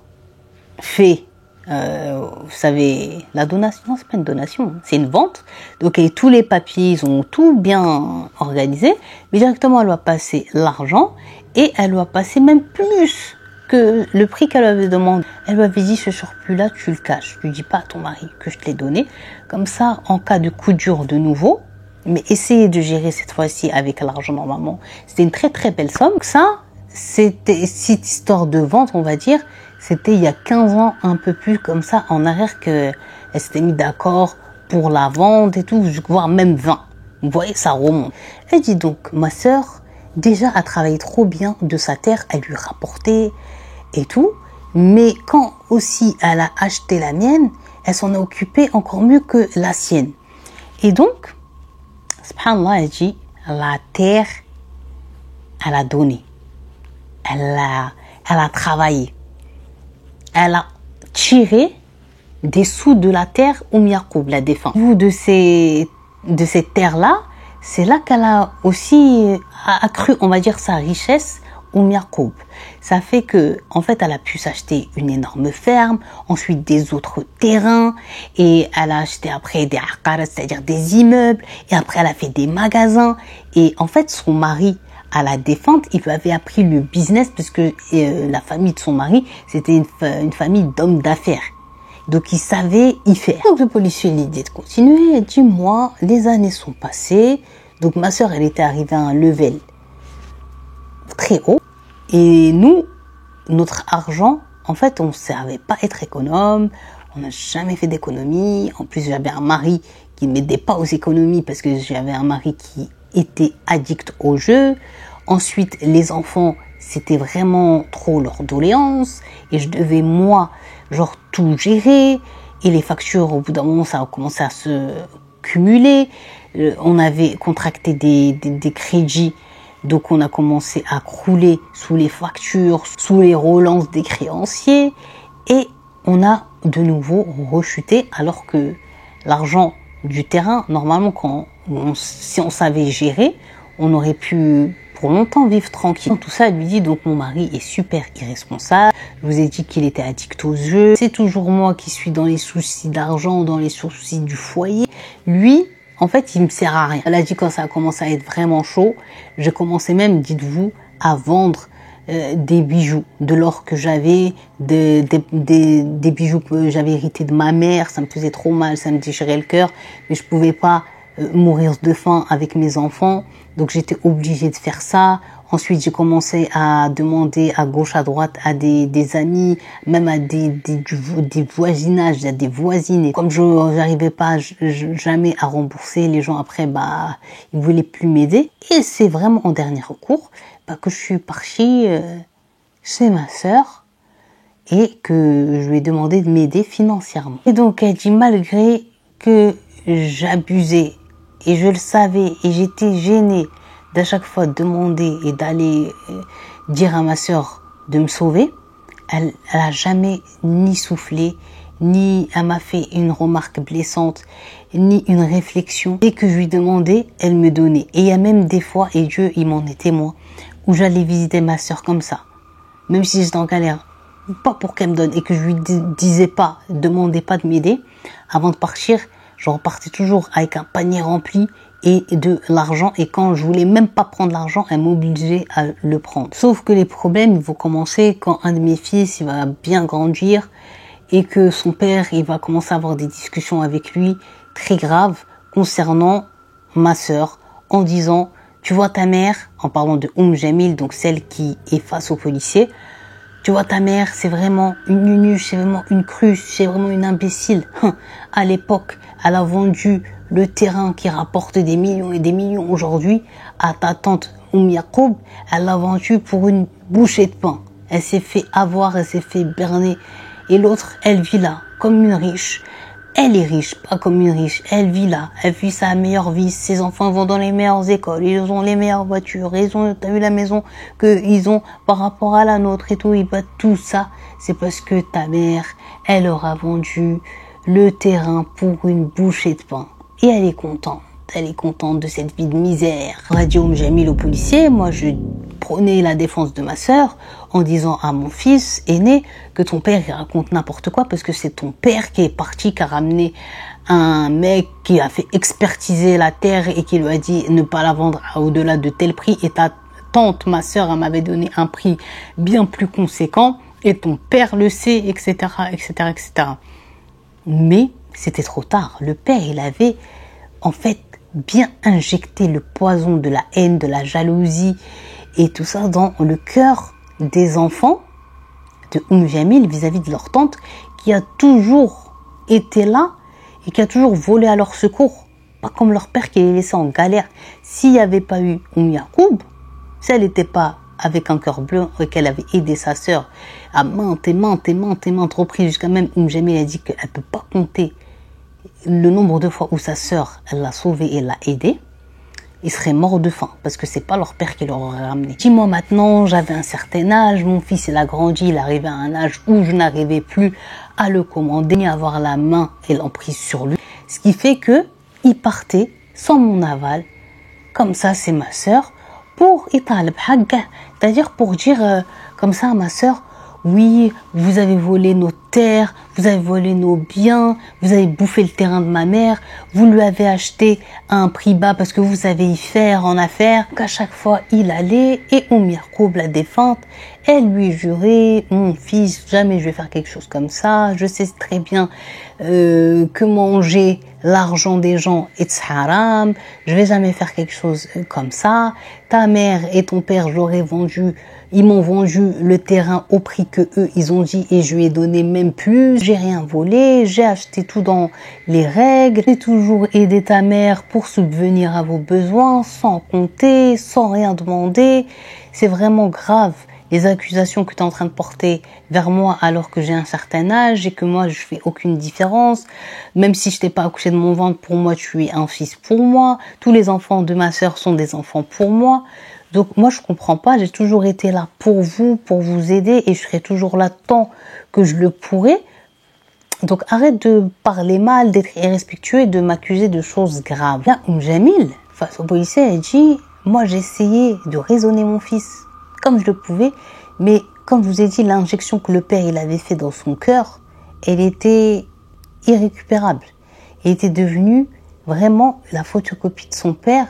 fait, vous savez, la donation. Non, c'est pas une donation, c'est une vente. Donc tous les papiers, ils ont tout bien organisé. Mais directement, elle va passer l'argent et elle va passer même plus que le prix qu'elle avait demandé. Elle lui avait dit, ce surplus-là, tu le caches. Tu dis pas à ton mari que je te l'ai donné. Comme ça, en cas de coup dur de nouveau, mais essayez de gérer cette fois-ci avec l'argent normalement. C'était une très très belle somme. Ça, c'était cette histoire de vente, on va dire, c'était il y a 15 ans, un peu plus comme ça, en arrière, qu'elle s'était mis d'accord pour la vente et tout, voire même 20. Vous voyez, ça remonte. Elle dit donc, ma sœur, déjà, a travaillé trop bien de sa terre, elle lui rapportait et tout. Mais quand aussi elle a acheté la mienne, elle s'en a occupée encore mieux que la sienne. Et donc, subhanallah, elle dit, la terre, elle a donné. Elle a travaillé. Elle a tiré des sous de la terre Yacoub, la défunte. De cette terre-là, c'est là qu'elle a aussi accru, on va dire, sa richesse Yacoub. Ça fait que, en fait, elle a pu s'acheter une énorme ferme, ensuite des autres terrains, et elle a acheté après des aqaras, c'est-à-dire des immeubles, et après elle a fait des magasins. Et en fait, son mari, à la défunte, il lui avait appris le business parce que la famille de son mari, c'était une famille d'hommes d'affaires. Donc, il savait y faire. Donc, le policier lui dit de continuer. Il dit, moi, les années sont passées. Donc, ma sœur, elle était arrivée à un level très haut. Et nous, notre argent, en fait, on ne savait pas être économe. On n'a jamais fait d'économie. En plus, j'avais un mari qui ne m'aidait pas aux économies parce que j'avais un mari qui était addict au jeu. Ensuite, les enfants, c'était vraiment trop leur doléance. Et je devais, moi, genre tout gérer. Et les factures, au bout d'un moment, ça a commencé à se cumuler. On avait contracté des crédits. Donc, on a commencé à crouler sous les factures, sous les relances des créanciers. Et on a de nouveau rechuté alors que l'argent du terrain, normalement, si on savait gérer, on aurait pu pour longtemps vivre tranquille. Tout ça, elle lui dit, donc mon mari est super irresponsable. Je vous ai dit qu'il était addict aux jeux. C'est toujours moi qui suis dans les soucis d'argent, dans les soucis du foyer. Lui, en fait, il me sert à rien. Elle a dit quand ça a commencé à être vraiment chaud, j'ai commencé même, dites-vous, à vendre des bijoux, de l'or que j'avais, des bijoux que j'avais hérité de ma mère. Ça me faisait trop mal, ça me déchirait le cœur, mais je pouvais pas mourir de faim avec mes enfants, donc j'étais obligée de faire ça. Ensuite, j'ai commencé à demander à gauche, à droite, à des amis, même à des voisinages, à des voisines. Et comme je n'arrivais pas jamais à rembourser, les gens après, ils voulaient plus m'aider. Et c'est vraiment en dernier recours que je suis partie chez ma sœur et que je lui ai demandé de m'aider financièrement. Et donc, elle dit, malgré que j'abusais et je le savais et j'étais gênée d'à chaque fois demander et d'aller dire à ma sœur de me sauver, elle a jamais ni soufflé, ni elle m'a fait une remarque blessante, ni une réflexion. Dès que je lui demandais, elle me donnait. Et il y a même des fois, et Dieu il m'en est témoin, où j'allais visiter ma sœur comme ça, même si j'étais en galère, pas pour qu'elle me donne, et que je lui disais pas, demandais pas de m'aider, avant de partir, je repartais toujours avec un panier rempli et de l'argent. Et quand je voulais même pas prendre l'argent, elle m'obligeait à le prendre. Sauf que les problèmes vont commencer quand un de mes fils il va bien grandir et que son père il va commencer à avoir des discussions avec lui très graves concernant ma sœur, en disant, tu vois ta mère, en parlant de Jamil, donc celle qui est face au policier, tu vois ta mère, c'est vraiment une nunuche, c'est vraiment une cruche, c'est vraiment une imbécile. À l'époque, elle a vendu le terrain qui rapporte des millions et des millions aujourd'hui à ta tante Yacoub. Elle l'a vendu pour une bouchée de pain. Elle s'est fait avoir, elle s'est fait berner. Et l'autre, elle vit là, comme une riche. Elle est riche, pas comme une riche. Elle vit là, elle vit sa meilleure vie. Ses enfants vont dans les meilleures écoles, ils ont les meilleures voitures, t'as vu la maison qu'ils ont par rapport à la nôtre et tout. Tout ça, c'est parce que ta mère, elle leur a vendu le terrain pour une bouchée de pain. Et elle est contente. Elle est contente de cette vie de misère. On a dit Jamil au policier, moi je prônais la défense de ma sœur en disant à mon fils aîné que ton père il raconte n'importe quoi parce que c'est ton père qui est parti, qui a ramené un mec qui a fait expertiser la terre et qui lui a dit ne pas la vendre au-delà de tel prix. Et ta tante, ma sœur, elle m'avait donné un prix bien plus conséquent et ton père le sait, etc., etc., etc. Mais c'était trop tard. Le père, il avait en fait bien injecter le poison de la haine, de la jalousie et tout ça dans le cœur des enfants de Jamil vis-à-vis de leur tante qui a toujours été là et qui a toujours volé à leur secours. Pas comme leur père qui les laissait en galère. S'il n'y avait pas eu Yacoub, si elle n'était pas avec un cœur bleu et qu'elle avait aidé sa sœur à maintes reprises, jusqu'à même Jamil a dit qu'elle ne peut pas compter le nombre de fois où sa sœur l'a sauvée et l'a aidée, ils seraient morts de faim parce que c'est pas leur père qui leur aurait ramené. Dis-moi maintenant, j'avais un certain âge, mon fils il a grandi, il arrivait à un âge où je n'arrivais plus à le commander, ni à avoir la main et l'emprise sur lui. Ce qui fait que il partait sans mon aval, comme ça c'est ma sœur, pour c'est-à-dire pour dire comme ça à ma sœur, oui, vous avez volé nos terres, vous avez volé nos biens, vous avez bouffé le terrain de ma mère, vous lui avez acheté à un prix bas parce que vous savez y faire en affaires. Qu'à chaque fois, il allait et Yacoub, la défunte, elle lui jurait, mon fils, jamais je vais faire quelque chose comme ça, je sais très bien que manger l'argent des gens est haram, je vais jamais faire quelque chose comme ça, ta mère et ton père, je l'aurais vendu, ils m'ont vendu le terrain au prix que eux ils ont dit et je lui ai donné même plus, j'ai rien volé, j'ai acheté tout dans les règles, j'ai toujours aidé ta mère pour subvenir à vos besoins sans compter, sans rien demander, c'est vraiment grave. Les accusations que tu es en train de porter vers moi alors que j'ai un certain âge et que moi je fais aucune différence, même si je t'ai pas accouché de mon ventre, pour moi tu es un fils pour moi, tous les enfants de ma sœur sont des enfants pour moi, donc moi je comprends pas, j'ai toujours été là pour vous aider et je serai toujours là tant que je le pourrai. Donc arrête de parler mal, d'être irrespectueux et de m'accuser de choses graves. Là, Jamil, face au policier, elle dit, moi j'ai essayé de raisonner mon fils comme je le pouvais, mais comme je vous ai dit, l'injection que le père il avait fait dans son cœur, elle était irrécupérable. Elle était devenue vraiment la photocopie de son père,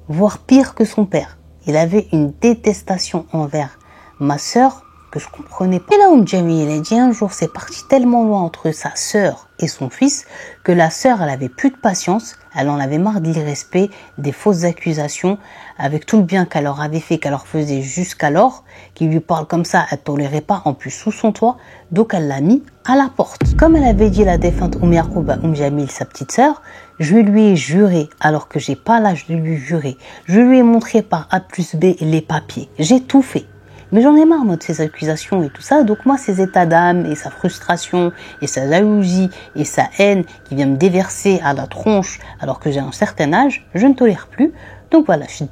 voire pire que son père. Il avait une détestation envers ma sœur que je comprenais pas. Et là, Jamil, elle a dit un jour, c'est parti tellement loin entre sa sœur et son fils que la sœur, elle avait plus de patience, elle en avait marre de l'irrespect, des fausses accusations, avec tout le bien qu'elle leur avait fait, qu'elle leur faisait jusqu'alors, qui lui parle comme ça, elle tolérait pas, en plus sous son toit, donc elle l'a mis à la porte. Comme elle avait dit la défunte Yacoub à Jamil, sa petite sœur, je lui ai juré, alors que j'ai pas l'âge de lui jurer, je lui ai montré par A plus B les papiers, j'ai tout fait. Mais j'en ai marre, moi, de ces accusations et tout ça. Donc moi, ces états d'âme et sa frustration et sa jalousie et sa haine qui vient me déverser à la tronche alors que j'ai un certain âge, je ne tolère plus. Donc voilà, je dis,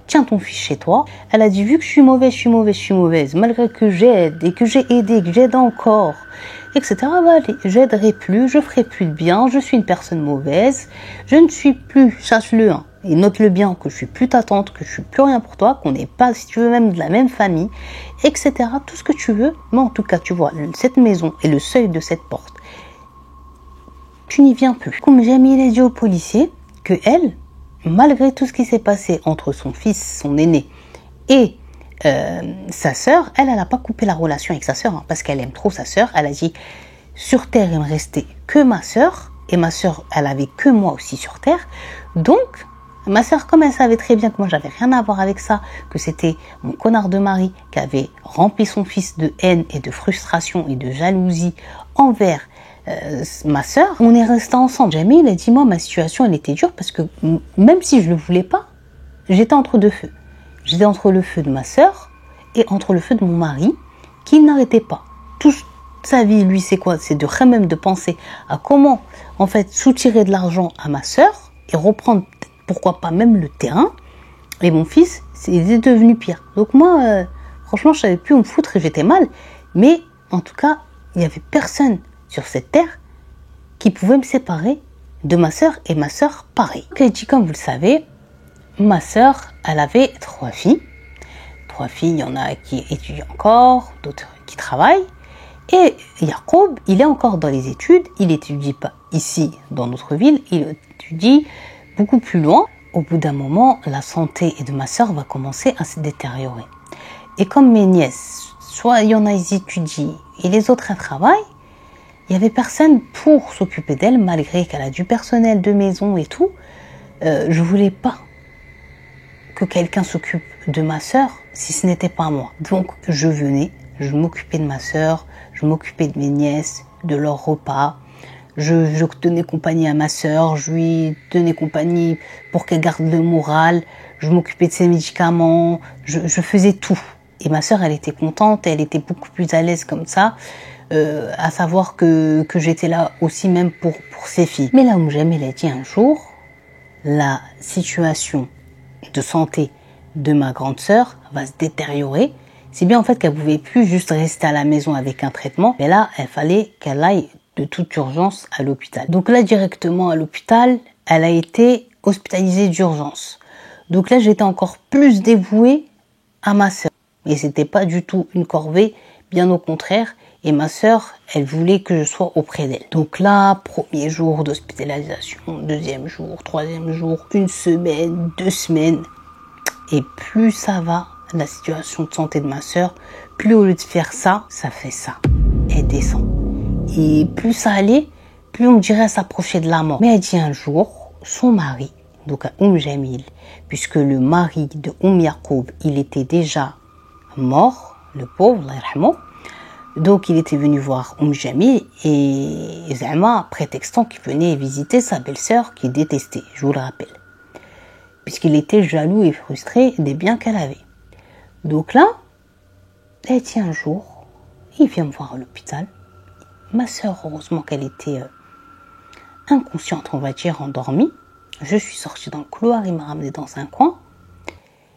tiens ton fils chez toi. Elle a dit, vu que je suis mauvaise, malgré que j'aide et que j'ai aidé, que j'aide encore, etc. Bah allez, j'aiderai plus, je ferai plus de bien, je suis une personne mauvaise, je ne suis plus, sache-le, hein. Et note-le bien que je suis plus ta tante, que je suis plus rien pour toi, qu'on n'est pas, si tu veux, même de la même famille, etc. Tout ce que tu veux, mais en tout cas, tu vois, cette maison et le seuil de cette porte, tu n'y viens plus. Comme Jamil a dit au policier que elle, malgré tout ce qui s'est passé entre son fils, son aîné, et sa sœur, elle n'a pas coupé la relation avec sa sœur, hein, parce qu'elle aime trop sa sœur. Elle a dit, sur terre, il me restait que ma sœur, et ma sœur, elle avait que moi aussi sur terre, donc ma sœur, comme elle savait très bien que moi j'avais rien à voir avec ça, que c'était mon connard de mari qui avait rempli son fils de haine et de frustration et de jalousie envers ma sœur, on est restés ensemble. Jamil a dit, moi ma situation elle était dure parce que même si je le voulais pas, j'étais entre deux feux. J'étais entre le feu de ma sœur et entre le feu de mon mari qui n'arrêtait pas. Toute sa vie, lui, c'est quoi? C'est de même de penser à comment en fait soutirer de l'argent à ma sœur et reprendre pourquoi pas même le terrain, et mon fils, il est devenu pire. Donc moi, franchement, je savais plus où me foutre et j'étais mal, mais en tout cas, il n'y avait personne sur cette terre qui pouvait me séparer de ma sœur, et ma sœur, pareil. Comme vous le savez, ma sœur, elle avait 3 filles. 3 filles, il y en a qui étudient encore, d'autres qui travaillent, et Yacoub, il est encore dans les études, il étudie pas ici, dans notre ville, il étudie beaucoup plus loin. Au bout d'un moment, la santé de ma sœur va commencer à se détériorer. Et comme mes nièces, soit il y en a ils étudient et les autres elles travaillent, il y avait personne pour s'occuper d'elle malgré qu'elle a du personnel de maison et tout. je voulais pas que quelqu'un s'occupe de ma sœur si ce n'était pas moi. Donc je venais, je m'occupais de ma sœur, je m'occupais de mes nièces, de leurs repas. Je tenais compagnie à ma sœur, je lui tenais compagnie pour qu'elle garde le moral, je m'occupais de ses médicaments, je faisais tout. Et ma sœur, elle était contente, elle était beaucoup plus à l'aise comme ça, à savoir que j'étais là aussi même pour ses filles. Mais là où jamais l'a dit un jour, la situation de santé de ma grande sœur va se détériorer. C'est bien en fait qu'elle pouvait plus juste rester à la maison avec un traitement, mais là, il fallait qu'elle aille de toute urgence à l'hôpital. Donc là, directement à l'hôpital, elle a été hospitalisée d'urgence. Donc là, j'étais encore plus dévouée à ma sœur. Et c'était pas du tout une corvée, bien au contraire. Et ma sœur, elle voulait que je sois auprès d'elle. Donc là, premier jour d'hospitalisation, deuxième jour, troisième jour, 1 semaine, 2 semaines. Et plus ça va, la situation de santé de ma sœur, plus au lieu de faire ça, ça fait ça. Elle descend. Et plus ça allait, plus on dirait s'approcher de la mort. Mais elle dit un jour, son mari, donc Jamil, puisque le mari de Yacoub, il était déjà mort, le pauvre, Allah yarhamou. Donc il était venu voir Jamil et Zama, prétextant qu'il venait visiter sa belle-sœur qu'il détestait, je vous le rappelle. Puisqu'il était jaloux et frustré des biens qu'elle avait. Donc là, elle dit un jour, il vient me voir à l'hôpital. Ma sœur, heureusement qu'elle était inconsciente, on va dire, endormie. Je suis sortie dans le couloir, il m'a ramené dans un coin.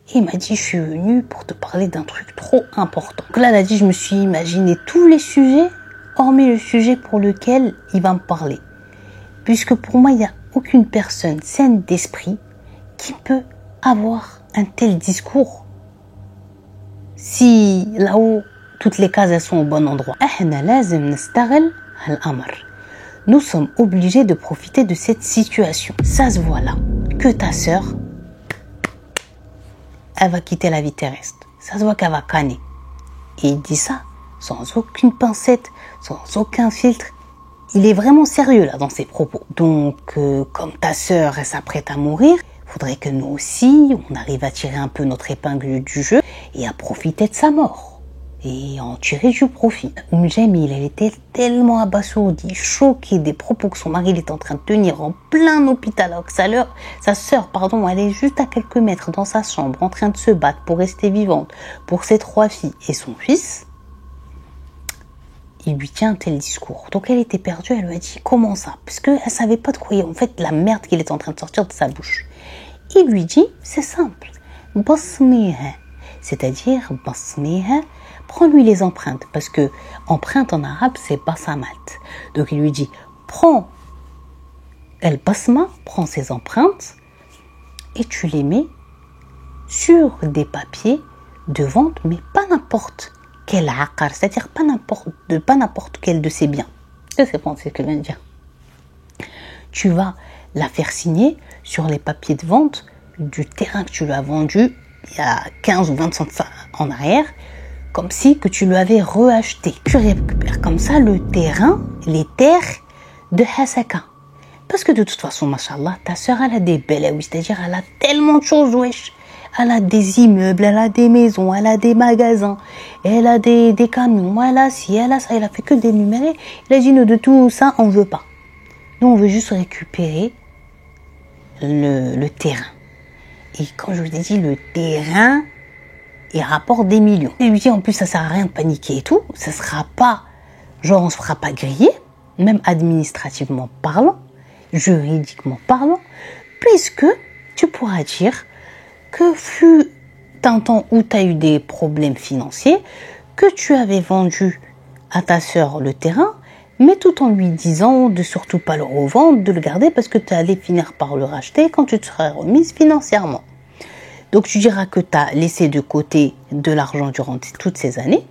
Et il m'a dit, je suis venue pour te parler d'un truc trop important. Donc là, elle a dit, je me suis imaginé tous les sujets, hormis le sujet pour lequel il va me parler. Puisque pour moi, il n'y a aucune personne saine d'esprit qui peut avoir un tel discours si là-haut, toutes les cases elles sont au bon endroit. Nous sommes obligés de profiter de cette situation. Ça se voit là que ta sœur, elle va quitter la vie terrestre. Ça se voit qu'elle va canner. Et il dit ça sans aucune pincette, sans aucun filtre. Il est vraiment sérieux là dans ses propos. Donc, comme ta sœur elle s'apprête à mourir, il faudrait que nous aussi, on arrive à tirer un peu notre épingle du jeu et à profiter de sa mort. Et en tirer du profit. Jamil, elle était tellement abasourdie, choquée des propos que son mari est en train de tenir en plein hôpital, alors que sa sœur, elle est juste à quelques mètres dans sa chambre, en train de se battre pour rester vivante, pour ses 3 filles et son fils. Il lui tient un tel discours. Donc elle était perdue, elle lui a dit, comment ça? Parce qu'elle savait pas de quoi il y a, en fait, la merde qu'il est en train de sortir de sa bouche. Il lui dit, c'est simple, basmiha, c'est-à-dire basmiha, prends-lui les empreintes, parce que empreinte en arabe c'est basamat. Donc il lui dit, prends el basma, prends ses empreintes et tu les mets sur des papiers de vente, mais pas n'importe quel aqar, c'est-à-dire pas n'importe quel de ses biens. C'est ce que je viens de dire. Tu vas la faire signer sur les papiers de vente du terrain que tu lui as vendu il y a 15 ou 20 ans en arrière, comme si que tu lui avais reacheté. Tu récupères comme ça le terrain, les terres de Hasaka. Parce que de toute façon, machallah, ta sœur, elle a des belles, oui, c'est-à-dire elle a tellement de choses, wesh. Elle a des immeubles, elle a des maisons, elle a des magasins, elle a des camions, elle a ci, elle a ça, elle a fait que d'énumérer. Il a dit, de tout ça, on veut pas. Nous, on veut juste récupérer le terrain. Et quand je vous ai dit, le terrain, il rapporte des millions. Et lui dit, en plus, ça sert à rien de paniquer et tout. Ça sera pas, genre, on se fera pas griller, même administrativement parlant, juridiquement parlant, puisque tu pourras dire que fut un temps où tu as eu des problèmes financiers, que tu avais vendu à ta sœur le terrain, mais tout en lui disant de surtout pas le revendre, de le garder parce que tu allais finir par le racheter quand tu te seras remise financièrement. Donc tu diras que tu as laissé de côté de l'argent durant toutes ces années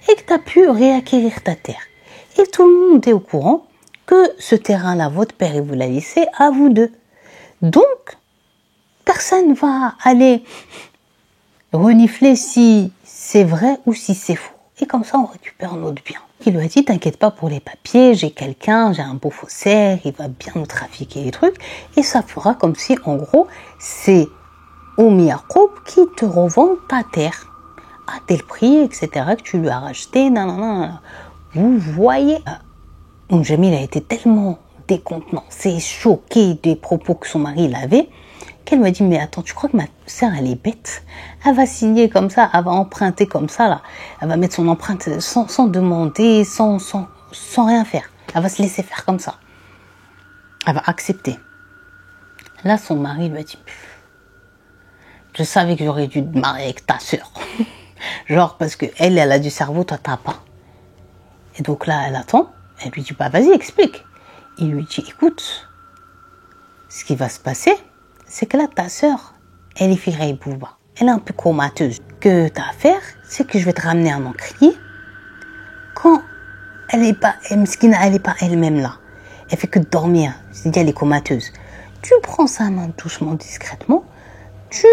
et que tu as pu réacquérir ta terre. Et tout le monde est au courant que ce terrain-là, votre père, il vous l'a laissé à vous deux. Donc, personne va aller renifler si c'est vrai ou si c'est faux. et comme ça on récupère notre bien. Il lui a dit, t'inquiète pas pour les papiers, j'ai quelqu'un, j'ai un beau faussaire, il va bien nous trafiquer les trucs, et ça fera comme si en gros c'est Oum Yacoub qui te revend ta terre à tel prix, etc., que tu lui as racheté, nanana. Vous voyez, Jamil a été tellement décontenancée, choquée des propos que son mari avait, qu'elle m'a dit, mais attends, tu crois que ma sœur, elle est bête? Elle va signer comme ça, elle va emprunter comme ça, là. Elle va mettre son empreinte sans demander, sans rien faire. Elle va se laisser faire comme ça. Elle va accepter. Là, son mari lui a dit, je savais que j'aurais dû te marier avec ta sœur. Genre, parce que elle a du cerveau, toi, t'as pas. Et donc là, elle attend. Elle lui dit, bah, vas-y, explique. Il lui dit, écoute, ce qui va se passer, c'est que là, ta sœur, elle est Firey Bouba. Elle est un peu comateuse. Ce que tu as à faire, c'est que je vais te ramener un encrier. Quand elle est pas elle-même là, elle fait que dormir, c'est-à-dire elle est comateuse. Tu prends sa main doucement, discrètement, tu,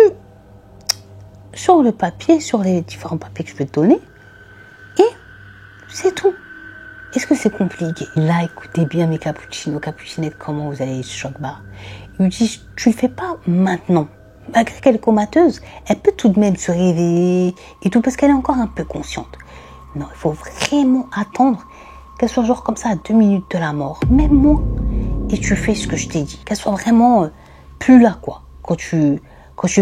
sur le papier, sur les différents papiers que je vais te donner, et c'est tout. Est-ce que c'est compliqué? Là, écoutez bien mes cappuccinos, cappuccinettes, comment vous allez choc-bar. Il me dit, tu le fais pas maintenant. Malgré qu'elle est comateuse, elle peut tout de même se réveiller et tout, parce qu'elle est encore un peu consciente. Non, il faut vraiment attendre qu'elle soit genre comme ça à 2 minutes de la mort, même moins. Et tu fais ce que je t'ai dit, qu'elle soit vraiment plus là, quoi, quand tu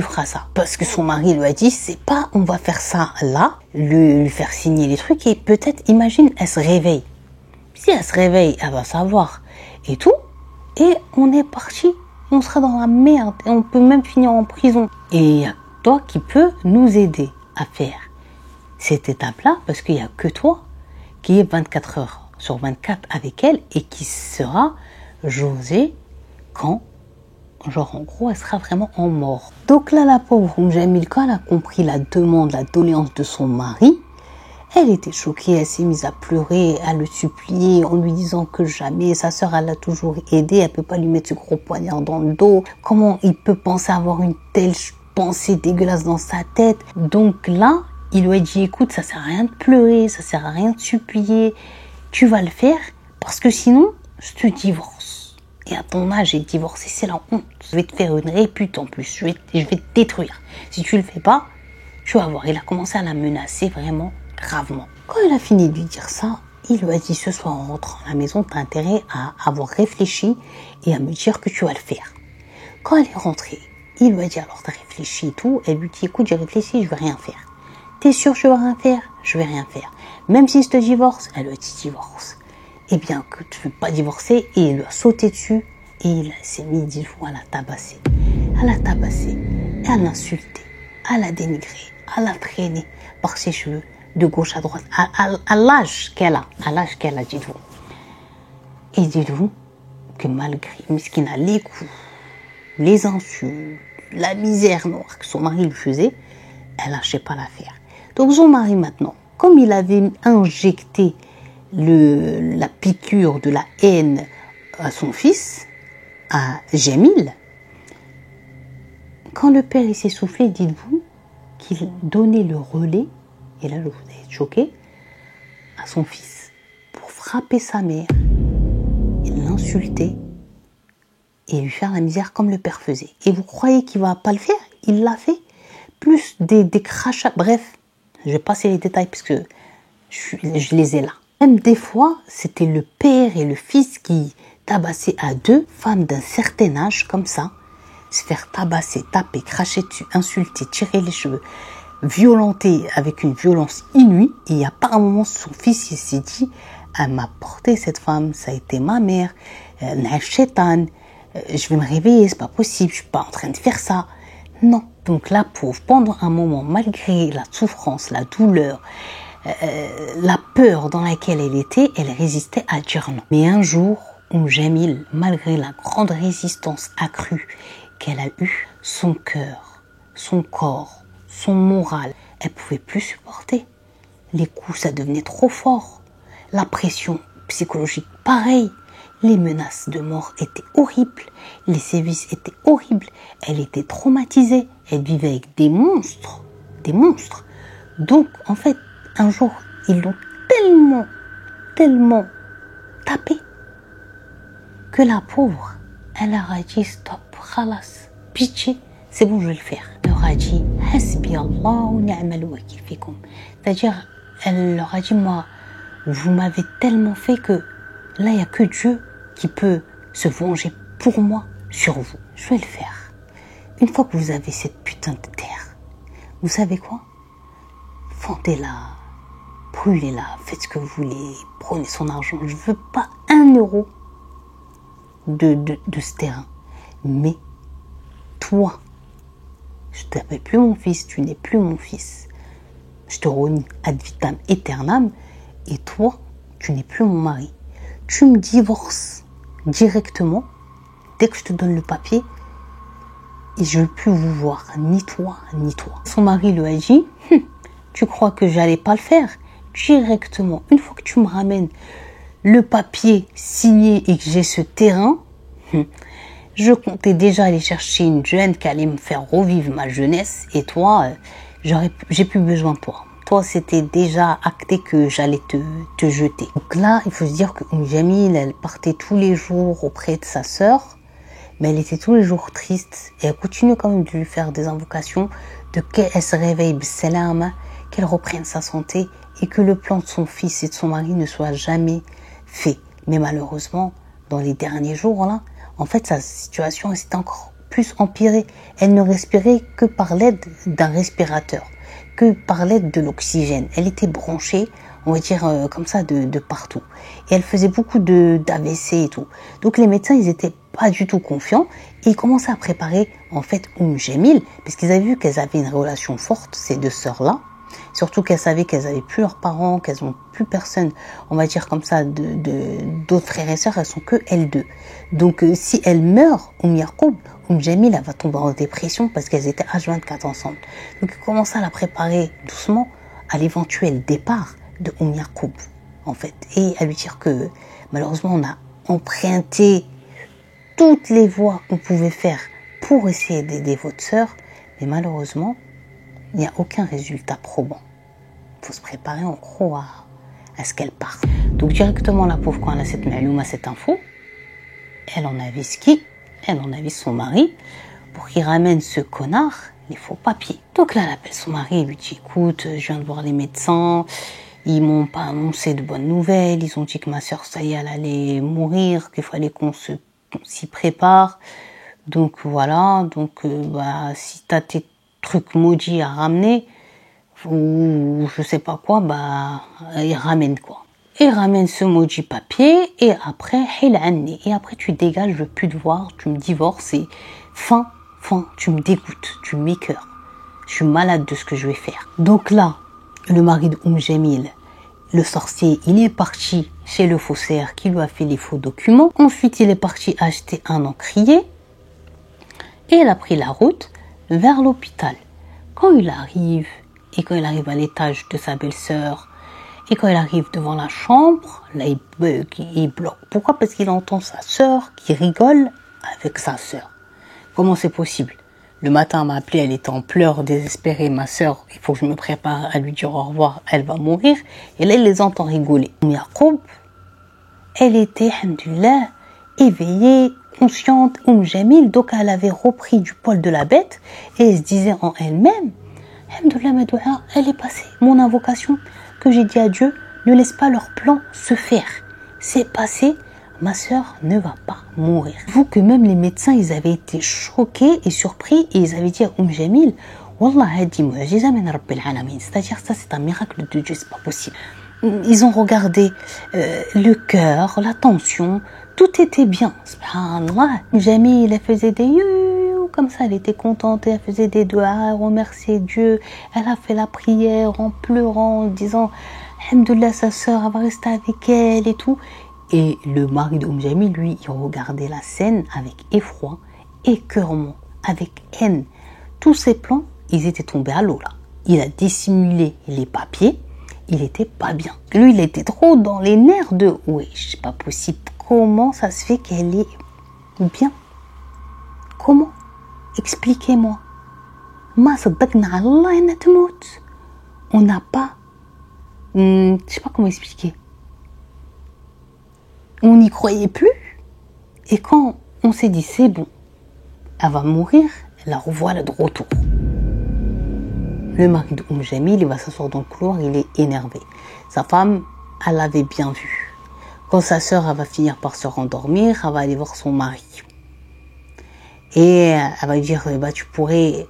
feras ça. Parce que son mari lui a dit, c'est pas on va faire ça là, lui faire signer les trucs, et peut-être, imagine, elle se réveille. Si elle se réveille, elle va savoir et tout, et on est parti. On sera dans la merde et on peut même finir en prison. Et il y a toi qui peux nous aider à faire cette étape-là, parce qu'il n'y a que toi qui est 24 heures sur 24 avec elle et qui sera josée quand, genre en gros, elle sera vraiment en mort. Donc là, la pauvre Jamil, quand elle a compris la demande, la doléance de son mari, elle était choquée, elle s'est mise à pleurer, à le supplier en lui disant que jamais sa sœur, elle l'a toujours aidé, elle peut pas lui mettre ce gros poignard dans le dos. Comment il peut penser avoir une telle pensée dégueulasse dans sa tête? Donc là, il lui a dit, écoute, ça sert à rien de pleurer, ça sert à rien de supplier, tu vas le faire parce que sinon, je te divorce. Et à ton âge, divorcer, c'est la honte. Je vais te faire une répute en plus, je vais te détruire. Si tu le fais pas, tu vas voir. Il a commencé à la menacer vraiment gravement. Quand il a fini de lui dire ça, il lui a dit, ce soir en rentrant à la maison, tu as intérêt à avoir réfléchi et à me dire que tu vas le faire. Quand elle est rentrée, il lui a dit, alors tu as réfléchi et tout. Elle lui dit, écoute, j'ai réfléchi, je vais rien faire. T'es sûr que je vais rien faire? Je vais rien faire. Même si je te divorce? Elle lui a dit, divorce. Eh bien, que tu ne veux pas divorcer. Et il lui a sauté dessus et il s'est mis 10 fois à la tabasser. Elle l'a tabassé, elle l'a insulté, elle l'a dénigré, elle l'a traîné par ses cheveux de gauche à droite, à l'âge qu'elle a, dites-vous. Et dites-vous que malgré Miskina, les coups, les insultes, la misère noire que son mari lui faisait, elle lâchait pas l'affaire. Donc son mari maintenant, comme il avait injecté la piqûre de la haine à son fils, à Jamil, quand le père il s'est soufflé, dites-vous qu'il donnait le relais, et là je vous ai choqué, à son fils pour frapper sa mère, l'insulter et lui faire la misère comme le père faisait. Et vous croyez qu'il va pas le faire? Il l'a fait. Plus des crachats. Bref, je vais passer les détails parce que je les ai là. Même des fois, c'était le père et le fils qui tabassaient à deux femmes d'un certain âge comme ça, se faire tabasser, taper, cracher dessus, insulter, tirer les cheveux, violenter avec une violence inouïe. Et il n'y a pas un moment son fils il s'est dit, elle m'a porté cette femme, ça a été ma mère, chétane, je vais me réveiller, c'est pas possible, je suis pas en train de faire ça. Non. Donc la pauvre, pendant un moment, malgré la souffrance, la douleur, la peur dans laquelle elle était, elle résistait à dire non. Mais un jour, Jamil, malgré la grande résistance accrue qu'elle a eue, son cœur, son corps, son moral, elle pouvait plus supporter. Les coups, ça devenait trop fort. La pression psychologique, pareil. Les menaces de mort étaient horribles. Les sévices étaient horribles. Elle était traumatisée. Elle vivait avec des monstres. Des monstres. Donc, en fait, un jour, ils l'ont tellement tapé que la pauvre, elle leur a dit stop, khalas, pitié, c'est bon, je vais le faire. Elle leur a dit hasbi Allah wa ni'mal wakil fikum. C'est-à-dire, elle leur a dit, moi, vous m'avez tellement fait que là, il n'y a que Dieu qui peut se venger pour moi sur vous. Je vais le faire. Une fois que vous avez cette putain de terre, vous savez quoi? Fendez-la, brûlez-la, faites ce que vous voulez, prenez son argent. Je ne veux pas 1 euro de ce terrain. Mais toi, je ne t'appelle plus mon fils, tu n'es plus mon fils. Je te renie ad vitam aeternam. Et toi, tu n'es plus mon mari. Tu me divorces directement dès que je te donne le papier. Et je ne veux plus vous voir, ni toi, ni toi. Son mari lui a dit, tu crois que j'allais pas le faire? Directement, une fois que tu me ramènes le papier signé et que j'ai ce terrain, je comptais déjà aller chercher une jeune qui allait me faire revivre ma jeunesse. Et toi, j'ai plus besoin de toi. Toi, c'était déjà acté que j'allais te jeter. Donc là, il faut se dire que Jamil, elle partait tous les jours auprès de sa sœur. Mais elle était tous les jours triste et elle continue quand même de lui faire des invocations de qu'elle se réveille b'salama, qu'elle reprenne sa santé et que le plan de son fils et de son mari ne soit jamais fait. Mais malheureusement, dans les derniers jours, là, en fait, sa situation s'est encore plus empirée. Elle ne respirait que par l'aide d'un respirateur, que par l'aide de l'oxygène. Elle était branchée, on va dire comme ça, de partout. Et elle faisait beaucoup d'AVC et tout. Donc les médecins, ils étaient pas du tout confiants et ils commençaient à préparer en fait Jamil parce qu'ils avaient vu qu'elles avaient une relation forte, ces deux sœurs-là. Surtout qu'elles savaient qu'elles avaient plus leurs parents, qu'elles ont plus personne, on va dire comme ça, d'autres frères et sœurs, elles sont que elles deux. Donc si elles meurent, Yarkoub, Jamil, elle va tomber en dépression parce qu'elles étaient H24 ensemble. Donc ils commençaient à la préparer doucement à l'éventuel départ de Yarkoub, en fait, et à lui dire que malheureusement on a emprunté toutes les voies qu'on pouvait faire pour essayer d'aider votre sœur, mais malheureusement, il n'y a aucun résultat probant. Il faut se préparer en gros à ce qu'elle parte. Donc directement, la pauvre, quand elle a cette ma'louma, cette info, elle en avise qui? Elle en avise son mari pour qu'il ramène ce connard les faux papiers. Donc là, elle appelle son mari et lui dit, écoute, je viens de voir les médecins, ils m'ont pas annoncé de bonnes nouvelles, ils ont dit que ma sœur, ça y est, elle allait mourir, qu'il fallait qu'on s'y prépare. Donc voilà, donc si t'as tes trucs maudits à ramener, ou je sais pas quoi, il ramène quoi. Il ramène ce maudit papier, et après, et après tu dégages, je veux plus te voir, tu me divorces, et fin, tu me dégoûtes, tu m'écœures. Je suis malade de ce que je vais faire. Donc là, le mari de Jamil, le sorcier, il est parti chez le faussaire qui lui a fait les faux documents. Ensuite, il est parti acheter un encrier. Et il a pris la route vers l'hôpital. Quand il arrive à l'étage de sa belle-sœur, et quand il arrive devant la chambre, là il bug, il bloque. Pourquoi? Parce qu'il entend sa sœur qui rigole avec sa sœur. Comment c'est possible? Le matin, elle m'a appelé, elle était en pleurs, désespérée. Ma sœur, il faut que je me prépare à lui dire au revoir, elle va mourir. Et là, il les entend rigoler. Yarkoub, elle était, alhamdoulilah, éveillée, consciente, Jamil, donc elle avait repris du poil de la bête et elle se disait en elle-même, alhamdoulilah, ma doua, elle est passée. Mon invocation que j'ai dit à Dieu, ne laisse pas leur plan se faire. C'est passé. Ma sœur ne va pas mourir. Vous que même les médecins, ils avaient été choqués et surpris et ils avaient dit à Jamil, Wallah, hadi mu'jiza min rabbil alamin. C'est-à-dire ça, c'est un miracle de Dieu, c'est pas possible. Ils ont regardé le cœur, la tension, tout était bien. Subhanallah. Jamil, elle faisait des you comme ça, elle était contente, elle faisait des doigts, elle remerciait Dieu, elle a fait la prière en pleurant, en disant, alhamdoulilah, sa sœur, elle va rester avec elle et tout. Et le mari de Jamil, lui, il regardait la scène avec effroi, écœurement, avec haine. Tous ses plans, ils étaient tombés à l'eau là. Il a dissimulé les papiers, il était pas bien. Lui, il était trop dans les nerfs de « Oui, c'est pas possible. Comment ça se fait qu'elle est bien? Comment? je sais pas comment expliquer. On n'y croyait plus. Et quand on s'est dit, c'est bon, elle va mourir, la revoilà de retour. Le mari de Jamil, il va s'asseoir dans le couloir, il est énervé. Sa femme, elle l'avait bien vu. Quand sa sœur, elle va finir par se rendormir, elle va aller voir son mari. Et elle va lui dire, bah, tu pourrais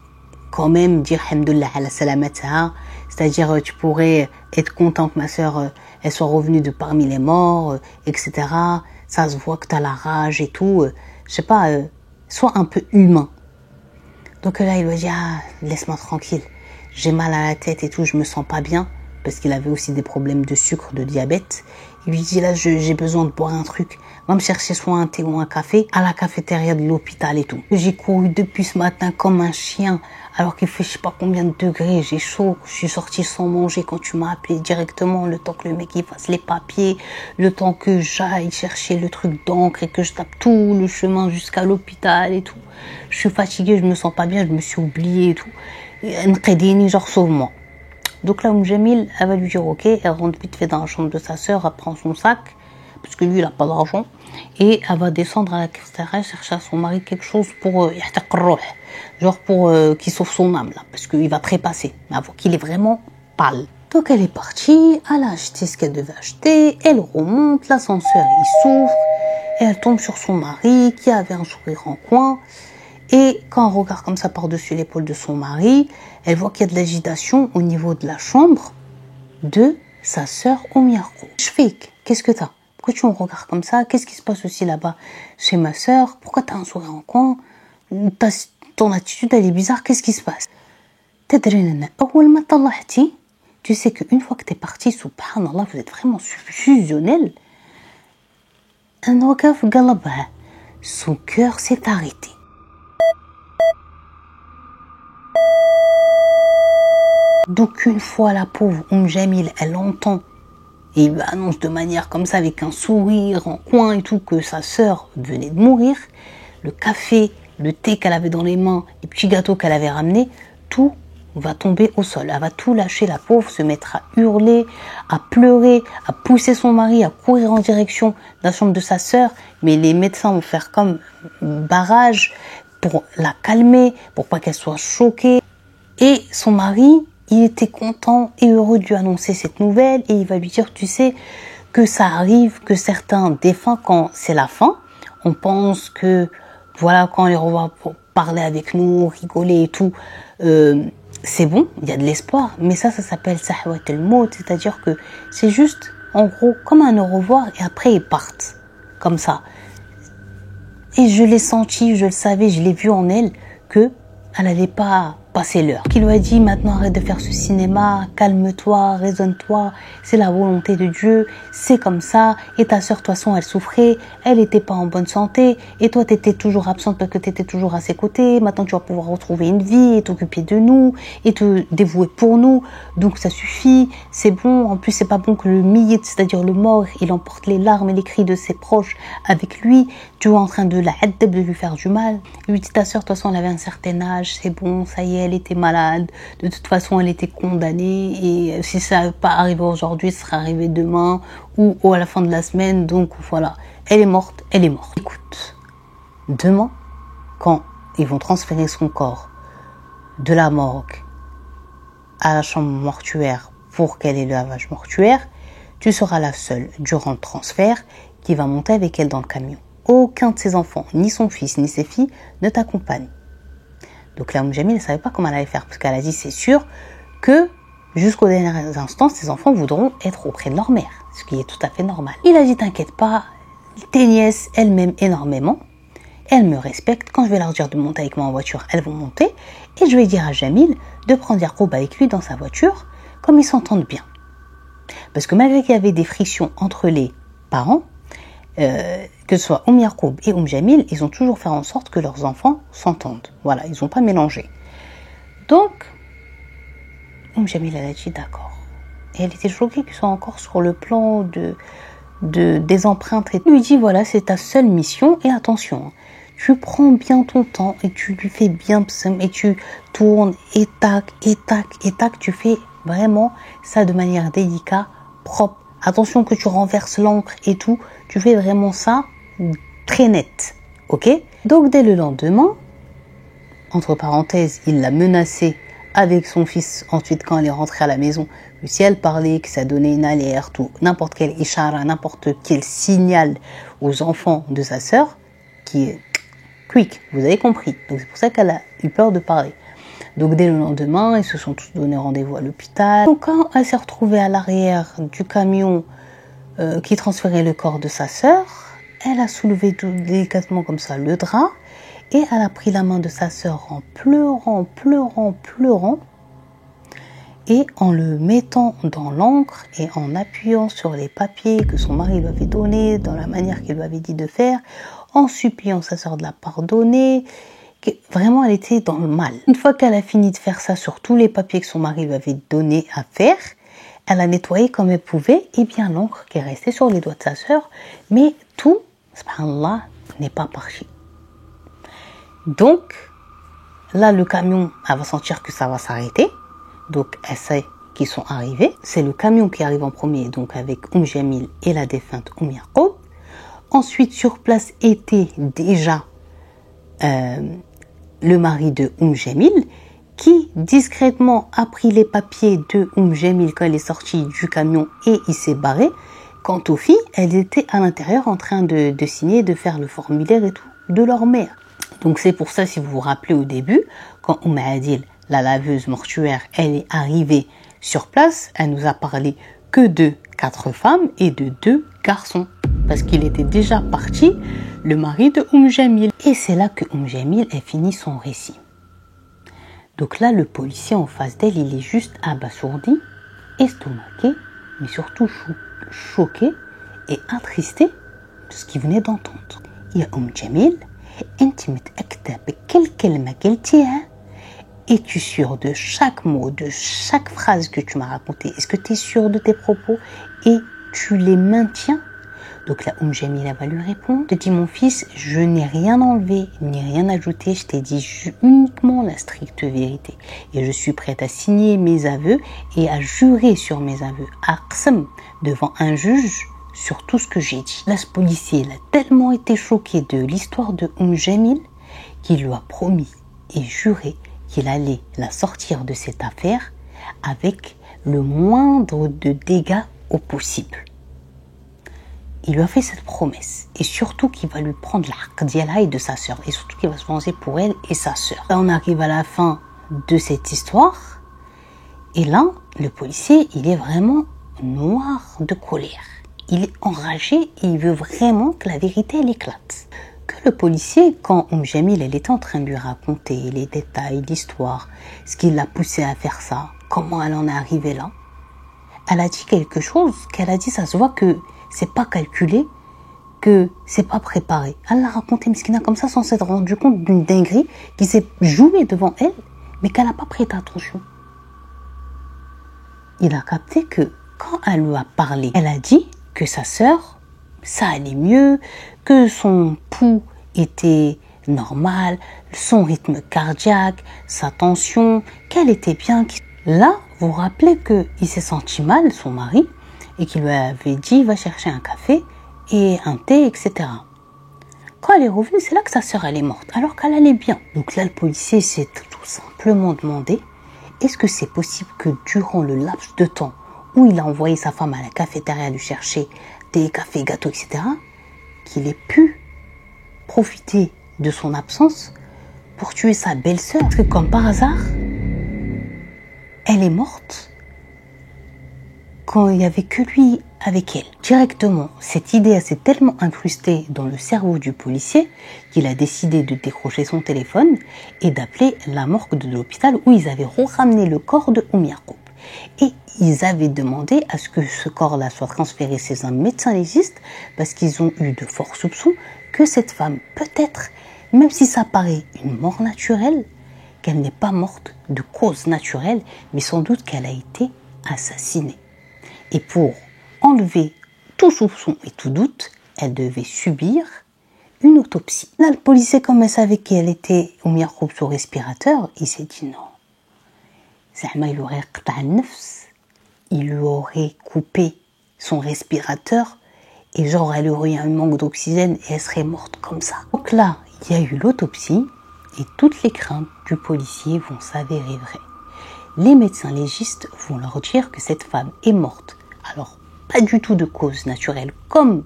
quand même dire Hamdullah ala salamataha, c'est-à-dire tu pourrais être content que ma sœur elle soit revenue de parmi les morts, etc. Ça se voit que tu as la rage et tout. Je sais pas, sois un peu humain. Donc là, il lui dit, ah, laisse-moi tranquille. J'ai mal à la tête et tout, je me sens pas bien. Parce qu'il avait aussi des problèmes de sucre, de diabète. Il lui dit, là, j'ai besoin de boire un truc. Va me chercher soit un thé ou un café à la cafétéria de l'hôpital et tout. J'ai couru depuis ce matin comme un chien, alors qu'il fait je sais pas combien de degrés, j'ai chaud. Je suis sortie sans manger quand tu m'as appelé directement, le temps que le mec il fasse les papiers, le temps que j'aille chercher le truc d'encre et que je tape tout le chemin jusqu'à l'hôpital et tout. Je suis fatiguée, je me sens pas bien, je me suis oubliée et tout. N'qadini, genre sauve-moi. Donc là, Jamil, elle va lui dire ok, elle rentre vite fait dans la chambre de sa sœur, elle prend son sac, parce que lui, il a pas d'argent, et elle va descendre à la cafétéria chercher à son mari quelque chose pour genre pour qu'il sauve son âme, là, parce qu'il va trépasser, mais avant qu'il est vraiment pâle. Donc elle est partie, elle a acheté ce qu'elle devait acheter, elle remonte, l'ascenseur il s'ouvre, et elle tombe sur son mari qui avait un sourire en coin. Et quand elle regarde comme ça par-dessus l'épaule de son mari, elle voit qu'il y a de l'agitation au niveau de la chambre de sa sœur Oumiarko. Shfik, qu'est-ce que t'as? Pourquoi tu me regardes comme ça? Qu'est-ce qui se passe aussi là-bas chez ma sœur? Pourquoi t'as un sourire en coin? Ton attitude, elle est bizarre, qu'est-ce qui se passe? Tu sais qu'une fois que t'es parti, subhanallah, vous êtes vraiment fusionnel. Son cœur s'est arrêté. Donc une fois la pauvre Jamil, elle entend et il annonce de manière comme ça avec un sourire en coin et tout que sa sœur venait de mourir, le café, le thé qu'elle avait dans les mains, les petits gâteaux qu'elle avait ramenés, tout va tomber au sol. Elle va tout lâcher, la pauvre, se mettre à hurler, à pleurer, à pousser son mari, à courir en direction de la chambre de sa sœur, mais les médecins vont faire comme barrage pour la calmer, pour pas qu'elle soit choquée. Et son mari, il était content et heureux de lui annoncer cette nouvelle et il va lui dire, tu sais, que ça arrive que certains défunts, quand c'est la fin, on pense que, voilà, quand on les revoit pour parler avec nous, rigoler et tout, c'est bon, il y a de l'espoir. Mais ça s'appelle sahwat al-maut, c'est-à-dire que c'est juste, en gros, comme un au revoir et après ils partent, comme ça. Et je l'ai senti, je le savais, je l'ai vu en elle, que elle n'allait pas passer l'heure. Qui lui a dit, maintenant arrête de faire ce cinéma, calme-toi, raisonne-toi, c'est la volonté de Dieu, c'est comme ça, et ta sœur, de toute façon, elle souffrait, elle n'était pas en bonne santé, et toi, tu étais toujours absente parce que tu étais toujours à ses côtés, maintenant tu vas pouvoir retrouver une vie, et t'occuper de nous, et te dévouer pour nous, donc ça suffit, c'est bon, en plus c'est pas bon que le miyit, c'est-à-dire le mort, il emporte les larmes et les cris de ses proches avec lui, tu es en train de la haddeb, de lui faire du mal, lui dit ta sœur, de toute façon, elle avait un certain âge, c'est bon, ça y est, elle était malade, de toute façon elle était condamnée et si ça n'est pas arrivé aujourd'hui, ça sera arrivé demain ou à la fin de la semaine, donc voilà, elle est morte, elle est morte. Écoute, demain, quand ils vont transférer son corps de la morgue à la chambre mortuaire pour qu'elle ait le lavage mortuaire, tu seras la seule durant le transfert qui va monter avec elle dans le camion. Aucun de ses enfants, ni son fils, ni ses filles ne t'accompagnent. Donc là, Jamil ne savait pas comment elle allait faire, parce qu'elle a dit, c'est sûr que jusqu'aux derniers instants, ses enfants voudront être auprès de leur mère, ce qui est tout à fait normal. Il a dit, t'inquiète pas, tes nièces, elles m'aiment énormément, elles me respectent, quand je vais leur dire de monter avec moi en voiture, elles vont monter, et je vais dire à Jamil de prendre Yacoub avec lui dans sa voiture, comme ils s'entendent bien. Parce que malgré qu'il y avait des frictions entre les parents, que ce soit Yacoub et Jamil, ils ont toujours fait en sorte que leurs enfants s'entendent. Voilà, ils n'ont pas mélangé. Donc, Jamil, elle a dit d'accord. Et elle était choquée qu'ils soient encore sur le plan des empreintes. Et lui dit, voilà, c'est ta seule mission. Et attention, tu prends bien ton temps et tu lui fais bien psem et tu tournes et tac, et tac, et tac. Tu fais vraiment ça de manière délicate, propre. Attention que tu renverses l'encre et tout. Tu fais vraiment ça très net. Ok? Donc dès le lendemain, entre parenthèses, il l'a menacée avec son fils. Ensuite, quand elle est rentrée à la maison, que si elle parlait, que ça donnait une alerte ou n'importe quel ishara, n'importe quel signal aux enfants de sa sœur, qui est quick, vous avez compris. Donc c'est pour ça qu'elle a eu peur de parler. Donc dès le lendemain, ils se sont tous donné rendez-vous à l'hôpital. Donc quand elle s'est retrouvée à l'arrière du camion qui transférait le corps de sa sœur, elle a soulevé tout délicatement comme ça le drap et elle a pris la main de sa sœur en pleurant, et en le mettant dans l'encre et en appuyant sur les papiers que son mari lui avait donnés, dans la manière qu'il lui avait dit de faire, en suppliant sa sœur de la pardonner. Vraiment, elle était dans le mal. Une fois qu'elle a fini de faire ça sur tous les papiers que son mari lui avait donné à faire, elle a nettoyé comme elle pouvait, et bien l'encre qui est restée sur les doigts de sa sœur, mais tout, subhanallah, n'est pas parti. Donc, là, le camion, elle va sentir que ça va s'arrêter. Donc, elle sait qu'ils sont arrivés. C'est le camion qui arrive en premier, donc avec Jamil et la défunte Yaqub. Ensuite, sur place était déjà le mari de Jamil, qui discrètement a pris les papiers de Jamil quand elle est sortie du camion et il s'est barré. Quant aux filles, elles étaient à l'intérieur en train de signer, de faire le formulaire et tout, de leur mère. Donc c'est pour ça, si vous vous rappelez au début, quand Adil, la laveuse mortuaire, elle est arrivée sur place, elle nous a parlé que de 4 femmes et de 2 garçons. Parce qu'il était déjà parti, le mari de Jamil. Et c'est là que Jamil a fini son récit. Donc là, le policier en face d'elle, il est juste abasourdi, estomaqué, mais surtout choqué et attristé de ce qu'il venait d'entendre. Il y a Jamil, es-tu sûr de chaque mot, de chaque phrase que tu m'as raconté? Est-ce que tu es sûr de tes propos et tu les maintiens? Donc là, Jamila va lui répondre. Je te dis, mon fils, je n'ai rien enlevé, ni rien ajouté. Je t'ai dit uniquement la stricte vérité. Et je suis prête à signer mes aveux et à jurer sur mes aveux, aqsam, devant un juge, sur tout ce que j'ai dit. Là, ce policier, il a tellement été choqué de l'histoire de Jamil qu'il lui a promis et juré qu'il allait la sortir de cette affaire avec le moindre de dégâts au possible. Il lui a fait cette promesse, et surtout qu'il va lui prendre l'haq d'Yalha et de sa sœur, et surtout qu'il va se venger pour elle et sa sœur. Là, on arrive à la fin de cette histoire, et là, le policier, il est vraiment noir de colère. Il est enragé et il veut vraiment que la vérité, elle éclate. Que le policier, quand Jamil, elle était en train de lui raconter les détails, l'histoire, ce qui l'a poussé à faire ça, comment elle en est arrivée là, elle a dit quelque chose, qu'elle a dit, ça se voit que c'est pas calculé, que c'est pas préparé. Elle l'a raconté, Miskina, comme ça, sans s'être rendu compte d'une dinguerie qui s'est jouée devant elle, mais qu'elle n'a pas prêté attention. Il a capté que quand elle lui a parlé, elle a dit que sa sœur, ça allait mieux, que son pouls était normal, son rythme cardiaque, sa tension, qu'elle était bien. Là, vous vous rappelez qu'il s'est senti mal, son mari, et qu'il lui avait dit, va chercher un café et un thé, etc. Quand elle est revenue, c'est là que sa sœur, elle est morte, alors qu'elle allait bien. Donc là, le policier s'est tout simplement demandé, est-ce que c'est possible que durant le laps de temps où il a envoyé sa femme à la cafétéria lui chercher des cafés, gâteaux, etc., qu'il ait pu profiter de son absence pour tuer sa belle-sœur? Parce que comme par hasard, elle est morte quand il n'y avait que lui avec elle. Directement, cette idée s'est tellement incrustée dans le cerveau du policier qu'il a décidé de décrocher son téléphone et d'appeler la morgue de l'hôpital où ils avaient ramené le corps de Yaqub. Et ils avaient demandé à ce que ce corps-là soit transféré chez un médecin légiste parce qu'ils ont eu de forts soupçons que cette femme, peut-être, même si ça paraît une mort naturelle, qu'elle n'est pas morte de cause naturelle, mais sans doute qu'elle a été assassinée. Et pour enlever tout soupçon et tout doute, elle devait subir une autopsie. Là, le policier, comme elle savait qu'elle était Yaqub sous respirateur, il s'est dit non. il aurait il lui aurait coupé son respirateur et genre elle aurait eu un manque d'oxygène et elle serait morte comme ça. Donc là, il y a eu l'autopsie et toutes les craintes du policier vont s'avérer vraies. Les médecins légistes vont leur dire que cette femme est morte. Alors, pas du tout de cause naturelle comme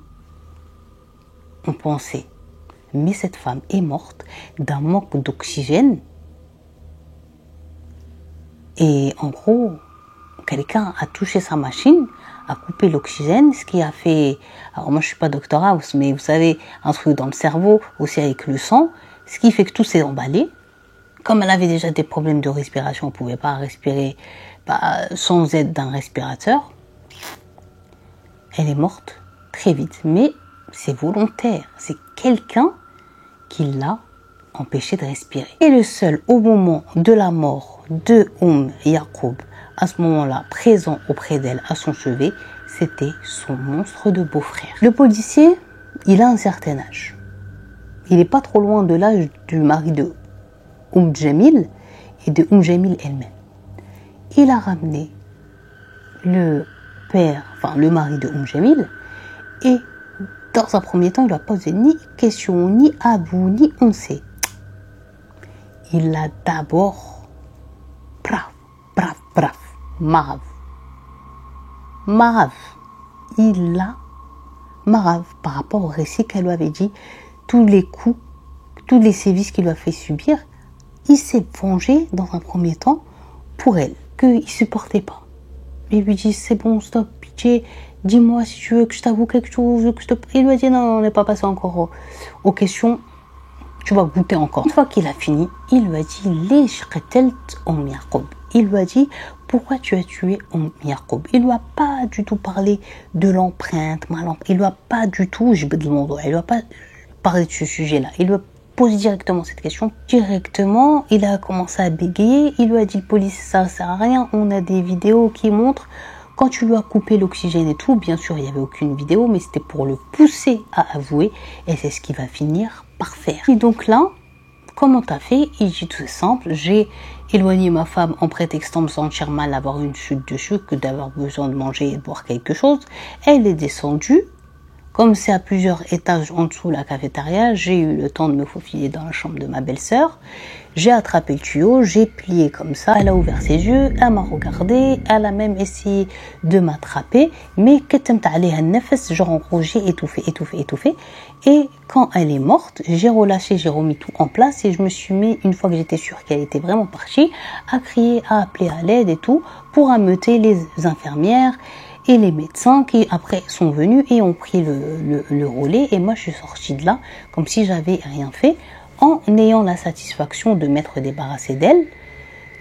on pensait, mais cette femme est morte d'un manque d'oxygène. Et en gros, quelqu'un a touché sa machine, a coupé l'oxygène, ce qui a fait... Alors moi je suis pas Dr House, mais vous savez, un truc dans le cerveau, aussi avec le sang, ce qui fait que tout s'est emballé. Comme elle avait déjà des problèmes de respiration, on ne pouvait pas respirer sans aide d'un respirateur. Elle est morte très vite, mais c'est volontaire. C'est quelqu'un qui l'a empêché de respirer. Et le seul au moment de la mort de Yaqub, à ce moment-là, présent auprès d'elle à son chevet, c'était son monstre de beau-frère. Le policier, il a un certain âge. Il n'est pas trop loin de l'âge du mari de Jamil et de Jamil elle-même. Il a ramené le père, enfin le mari de Jamil, et dans un premier temps, il n'a posé ni question, ni abou, ni on sait. Il a d'abord Marav. Il a Marav par rapport au récit qu'elle lui avait dit, tous les coups, tous les sévices qu'il lui a fait subir, il s'est vengé dans un premier temps pour elle, qu'il ne supportait pas. Il lui dit, c'est bon, stop, pitié, dis-moi si tu veux que je t'avoue quelque chose. Il lui a dit, non, on n'est pas passé encore aux questions, tu vas goûter encore. Une fois qu'il a fini, il lui a dit, Lesh qatalt Yaqub. Il lui a dit, pourquoi tu as tué Yaqub? Il lui a pas du tout parlé de l'empreinte, il lui a pas du tout, il lui a pas parlé de ce sujet-là. Il lui a posé directement cette question. Directement, il a commencé à bégayer. Il lui a dit, le policier, ça sert à rien. On a des vidéos qui montrent quand tu lui as coupé l'oxygène et tout. Bien sûr, il n'y avait aucune vidéo, mais c'était pour le pousser à avouer. Et c'est ce qu'il va finir par faire. Et donc là, comment t'as fait? Il dit tout simple, j'ai éloigné ma femme en prétextant me sentir mal, avoir une chute de sucre, que d'avoir besoin de manger et de boire quelque chose. Elle est descendue. Comme c'est à plusieurs étages en dessous la cafétéria, j'ai eu le temps de me faufiler dans la chambre de ma belle-sœur. J'ai attrapé le tuyau, j'ai plié comme ça. Elle a ouvert ses yeux, elle m'a regardé, elle a même essayé de m'attraper. Mais genre en gros, j'ai étouffé. Et quand elle est morte, j'ai relâché, j'ai remis tout en place et je me suis mis, une fois que j'étais sûre qu'elle était vraiment partie, à crier, à appeler à l'aide et tout, pour ameuter les infirmières et les médecins qui après sont venus et ont pris le relais. Et moi je suis sortie de là comme si j'avais rien fait, en ayant la satisfaction de m'être débarrassée d'elle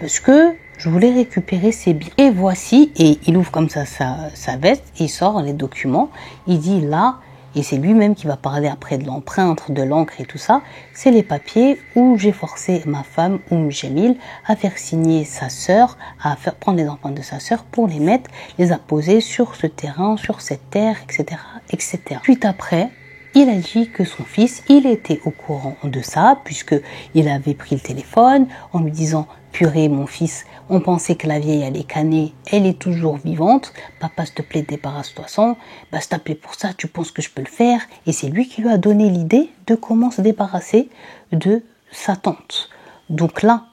parce que je voulais récupérer ses biens. Et voici, et il ouvre comme ça sa veste, il sort les documents, il dit là, et c'est lui-même qui va parler après de l'empreinte, de l'encre et tout ça, c'est les papiers où j'ai forcé ma femme, Jamil, à faire signer sa sœur, à faire prendre les empreintes de sa sœur pour les mettre, les apposer sur ce terrain, sur cette terre, etc., etc. Suite après, il a dit que son fils, il était au courant de ça, puisqu'il avait pris le téléphone en lui disant « Purée, mon fils, on pensait que la vieille allait canner, elle est toujours vivante. Papa, s'il te plaît, débarrasse-toi-en. S'il te plaît, pour ça, tu penses que je peux le faire ?» Et c'est lui qui lui a donné l'idée de comment se débarrasser de sa tante. Donc là,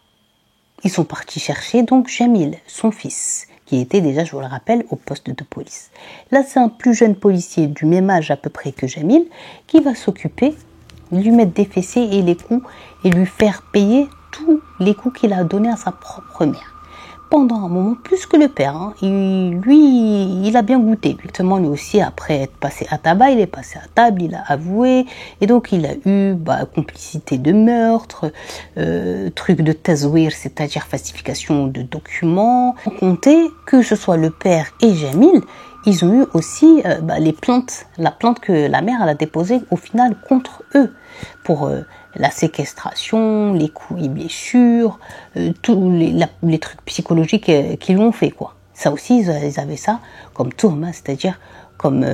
ils sont partis chercher donc Jamil, son fils, qui était déjà, je vous le rappelle, au poste de police. Là, c'est un plus jeune policier du même âge à peu près que Jamil qui va s'occuper, lui mettre des fessées et les coups et lui faire payer tous les coups qu'il a donnés à sa propre mère. Pendant un moment, plus que le père, hein, il a bien goûté. Effectivement, lui aussi, après être passé à tabac, il est passé à table, il a avoué. Et donc, il a eu complicité de meurtre, truc de tazouir, c'est-à-dire falsification de documents. On comptait que ce soit le père et Jamil, ils ont eu aussi la plainte que la mère elle a déposée au final contre eux pour la séquestration, les coups et blessures, tous les trucs psychologiques qu'ils ont fait, quoi. Ça aussi, ils avaient ça comme tourment, c'est-à-dire comme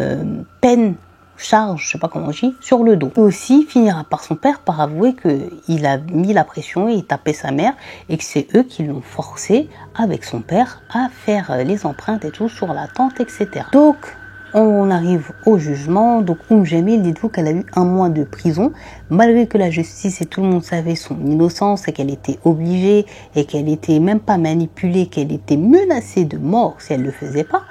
peine charge, je sais pas comment on dit, sur le dos. Et aussi finira par son père par avouer qu'il a mis la pression et il tapait sa mère et que c'est eux qui l'ont forcé avec son père à faire les empreintes et tout sur la tente, etc. Donc on arrive au jugement. Donc Jamil, dites-vous qu'elle a eu 1 mois de prison, malgré que la justice et tout le monde savait son innocence et qu'elle était obligée et qu'elle était même pas manipulée, qu'elle était menacée de mort si elle le faisait pas.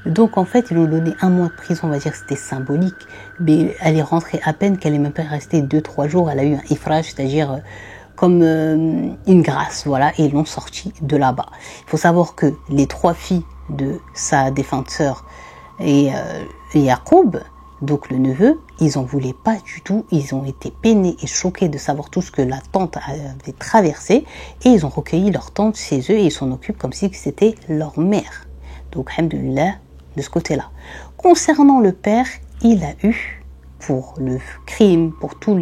Donc en fait ils lui ont donné 1 mois de prison, on va dire que c'était symbolique, mais elle est rentrée à peine, qu'elle est même pas restée 2-3 jours, elle a eu un ifraj, c'est-à-dire comme une grâce, voilà, et ils l'ont sortie de là-bas. Il faut savoir que les 3 filles de sa défunte sœur et Yacoub, donc le neveu, ils en voulaient pas du tout, ils ont été peinés et choqués de savoir tout ce que la tante avait traversé, et ils ont recueilli leur tante chez eux et ils s'en occupent comme si c'était leur mère. Donc alhamdoulilah, de ce côté-là. Concernant le père, il a eu, pour le crime, pour tous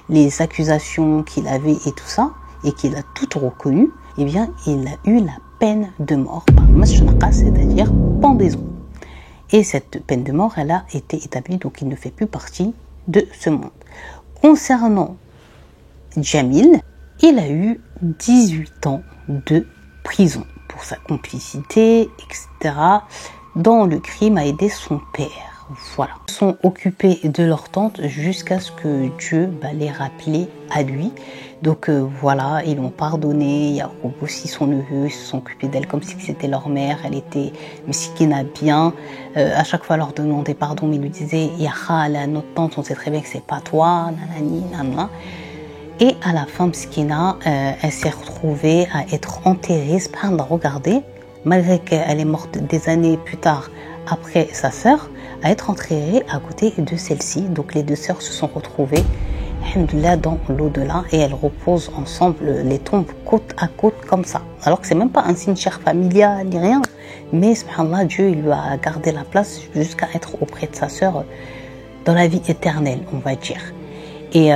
les accusations qu'il avait et tout ça, et qu'il a tout reconnu, eh bien, il a eu la peine de mort par mashunaqa, c'est-à-dire pendaison. Et cette peine de mort, elle a été établie, donc il ne fait plus partie de ce monde. Concernant Jamil, il a eu 18 ans de prison pour sa complicité, etc., dans le crime à aider son père. Voilà. Ils sont occupés de leur tante jusqu'à ce que Dieu les rappelle à lui. Donc voilà, ils l'ont pardonné. Il y a aussi son neveu, ils se sont occupés d'elle comme si c'était leur mère. Elle était miskina bien. À chaque fois, elle leur demandait pardon, mais ils lui disaient « Ya khala, notre tante, on sait très bien que c'est pas toi, nanani, nanana ». Et à la fin, miskina, elle s'est retrouvée à être enterrée, subhanallah, regardez, malgré qu'elle est morte des années plus tard après sa sœur, à être enterrée à côté de celle-ci. Donc les 2 sœurs se sont retrouvées, alhamdoulilah, dans l'au-delà, et elles reposent ensemble, les tombes côte à côte comme ça. Alors que c'est même pas un cimetière familial ni rien, mais subhanallah, Dieu il lui a gardé la place jusqu'à être auprès de sa sœur dans la vie éternelle, on va dire. Et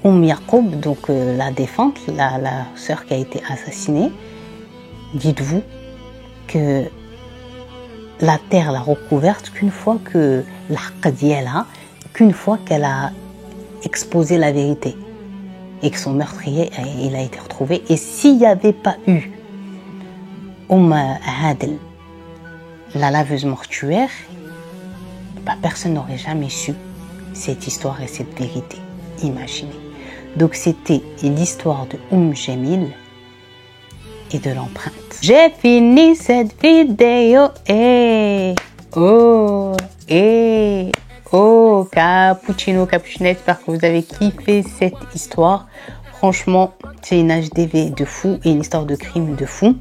Yacoub, donc la défunte, la sœur qui a été assassinée, dites-vous que la terre l'a recouverte qu'une fois que qu'une fois qu'elle a exposé la vérité et que son meurtrier il a été retrouvé. Et s'il n'y avait pas eu Adel, la laveuse mortuaire, personne n'aurait jamais su cette histoire et cette vérité. Imaginez. Donc c'était l'histoire de Jamil et de l'empreinte. J'ai fini cette vidéo et cappuccino, cappuccinette, j'espère que vous avez kiffé cette histoire. Franchement, c'est une HDV de fou et une histoire de crime de fou.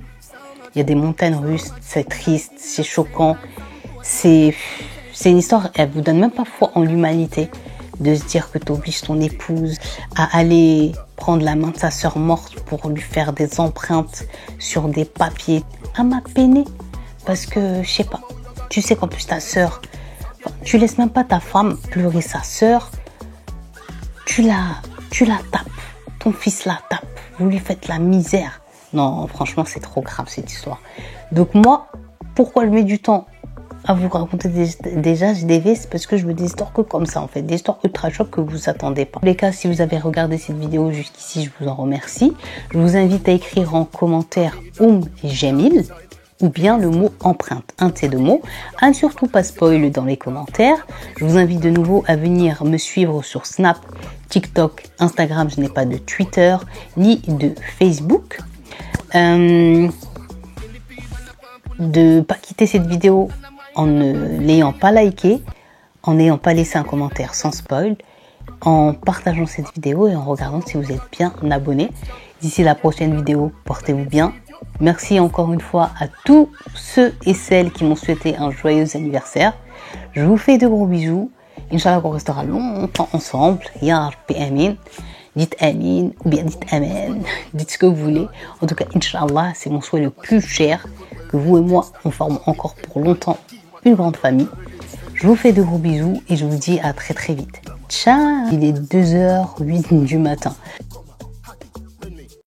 Il y a des montagnes russes, c'est triste, c'est choquant. C'est une histoire, elle vous donne même pas foi en l'humanité, de se dire que tu obliges ton épouse à aller prendre la main de sa sœur morte pour lui faire des empreintes sur des papiers. Elle m'a peiné parce que, je sais pas, tu sais qu'en plus ta sœur, tu laisses même pas ta femme pleurer sa sœur, tu la tapes, ton fils la tape, vous lui faites la misère. Non, franchement, c'est trop grave cette histoire. Donc moi, pourquoi je mets du temps à vous raconter des HDV, c'est parce que je veux des histoires que comme ça en fait, des histoires ultra chocs que vous attendez pas. En tous les cas, si vous avez regardé cette vidéo jusqu'ici, je vous en remercie. Je vous invite à écrire en commentaire Jamil ou bien le mot empreinte, un de ces 2 mots. À ne surtout pas spoil dans les commentaires. Je vous invite de nouveau à venir me suivre sur Snap, TikTok, Instagram. Je n'ai pas de Twitter ni de Facebook. De pas quitter cette vidéo en ne l'ayant pas liké, en n'ayant pas laissé un commentaire sans spoil, en partageant cette vidéo et en regardant si vous êtes bien abonné. D'ici la prochaine vidéo, portez-vous bien. Merci encore une fois à tous ceux et celles qui m'ont souhaité un joyeux anniversaire. Je vous fais de gros bisous. Inch'Allah qu'on restera longtemps ensemble. Ya Rabbi Amin. Dites Amin ou bien dites Amen. Dites ce que vous voulez. En tout cas, Inch'Allah, c'est mon souhait le plus cher, que vous et moi, on forme encore pour longtemps une grande famille. Je vous fais de gros bisous et je vous dis à très très vite. Ciao. Il est 2h08 du matin.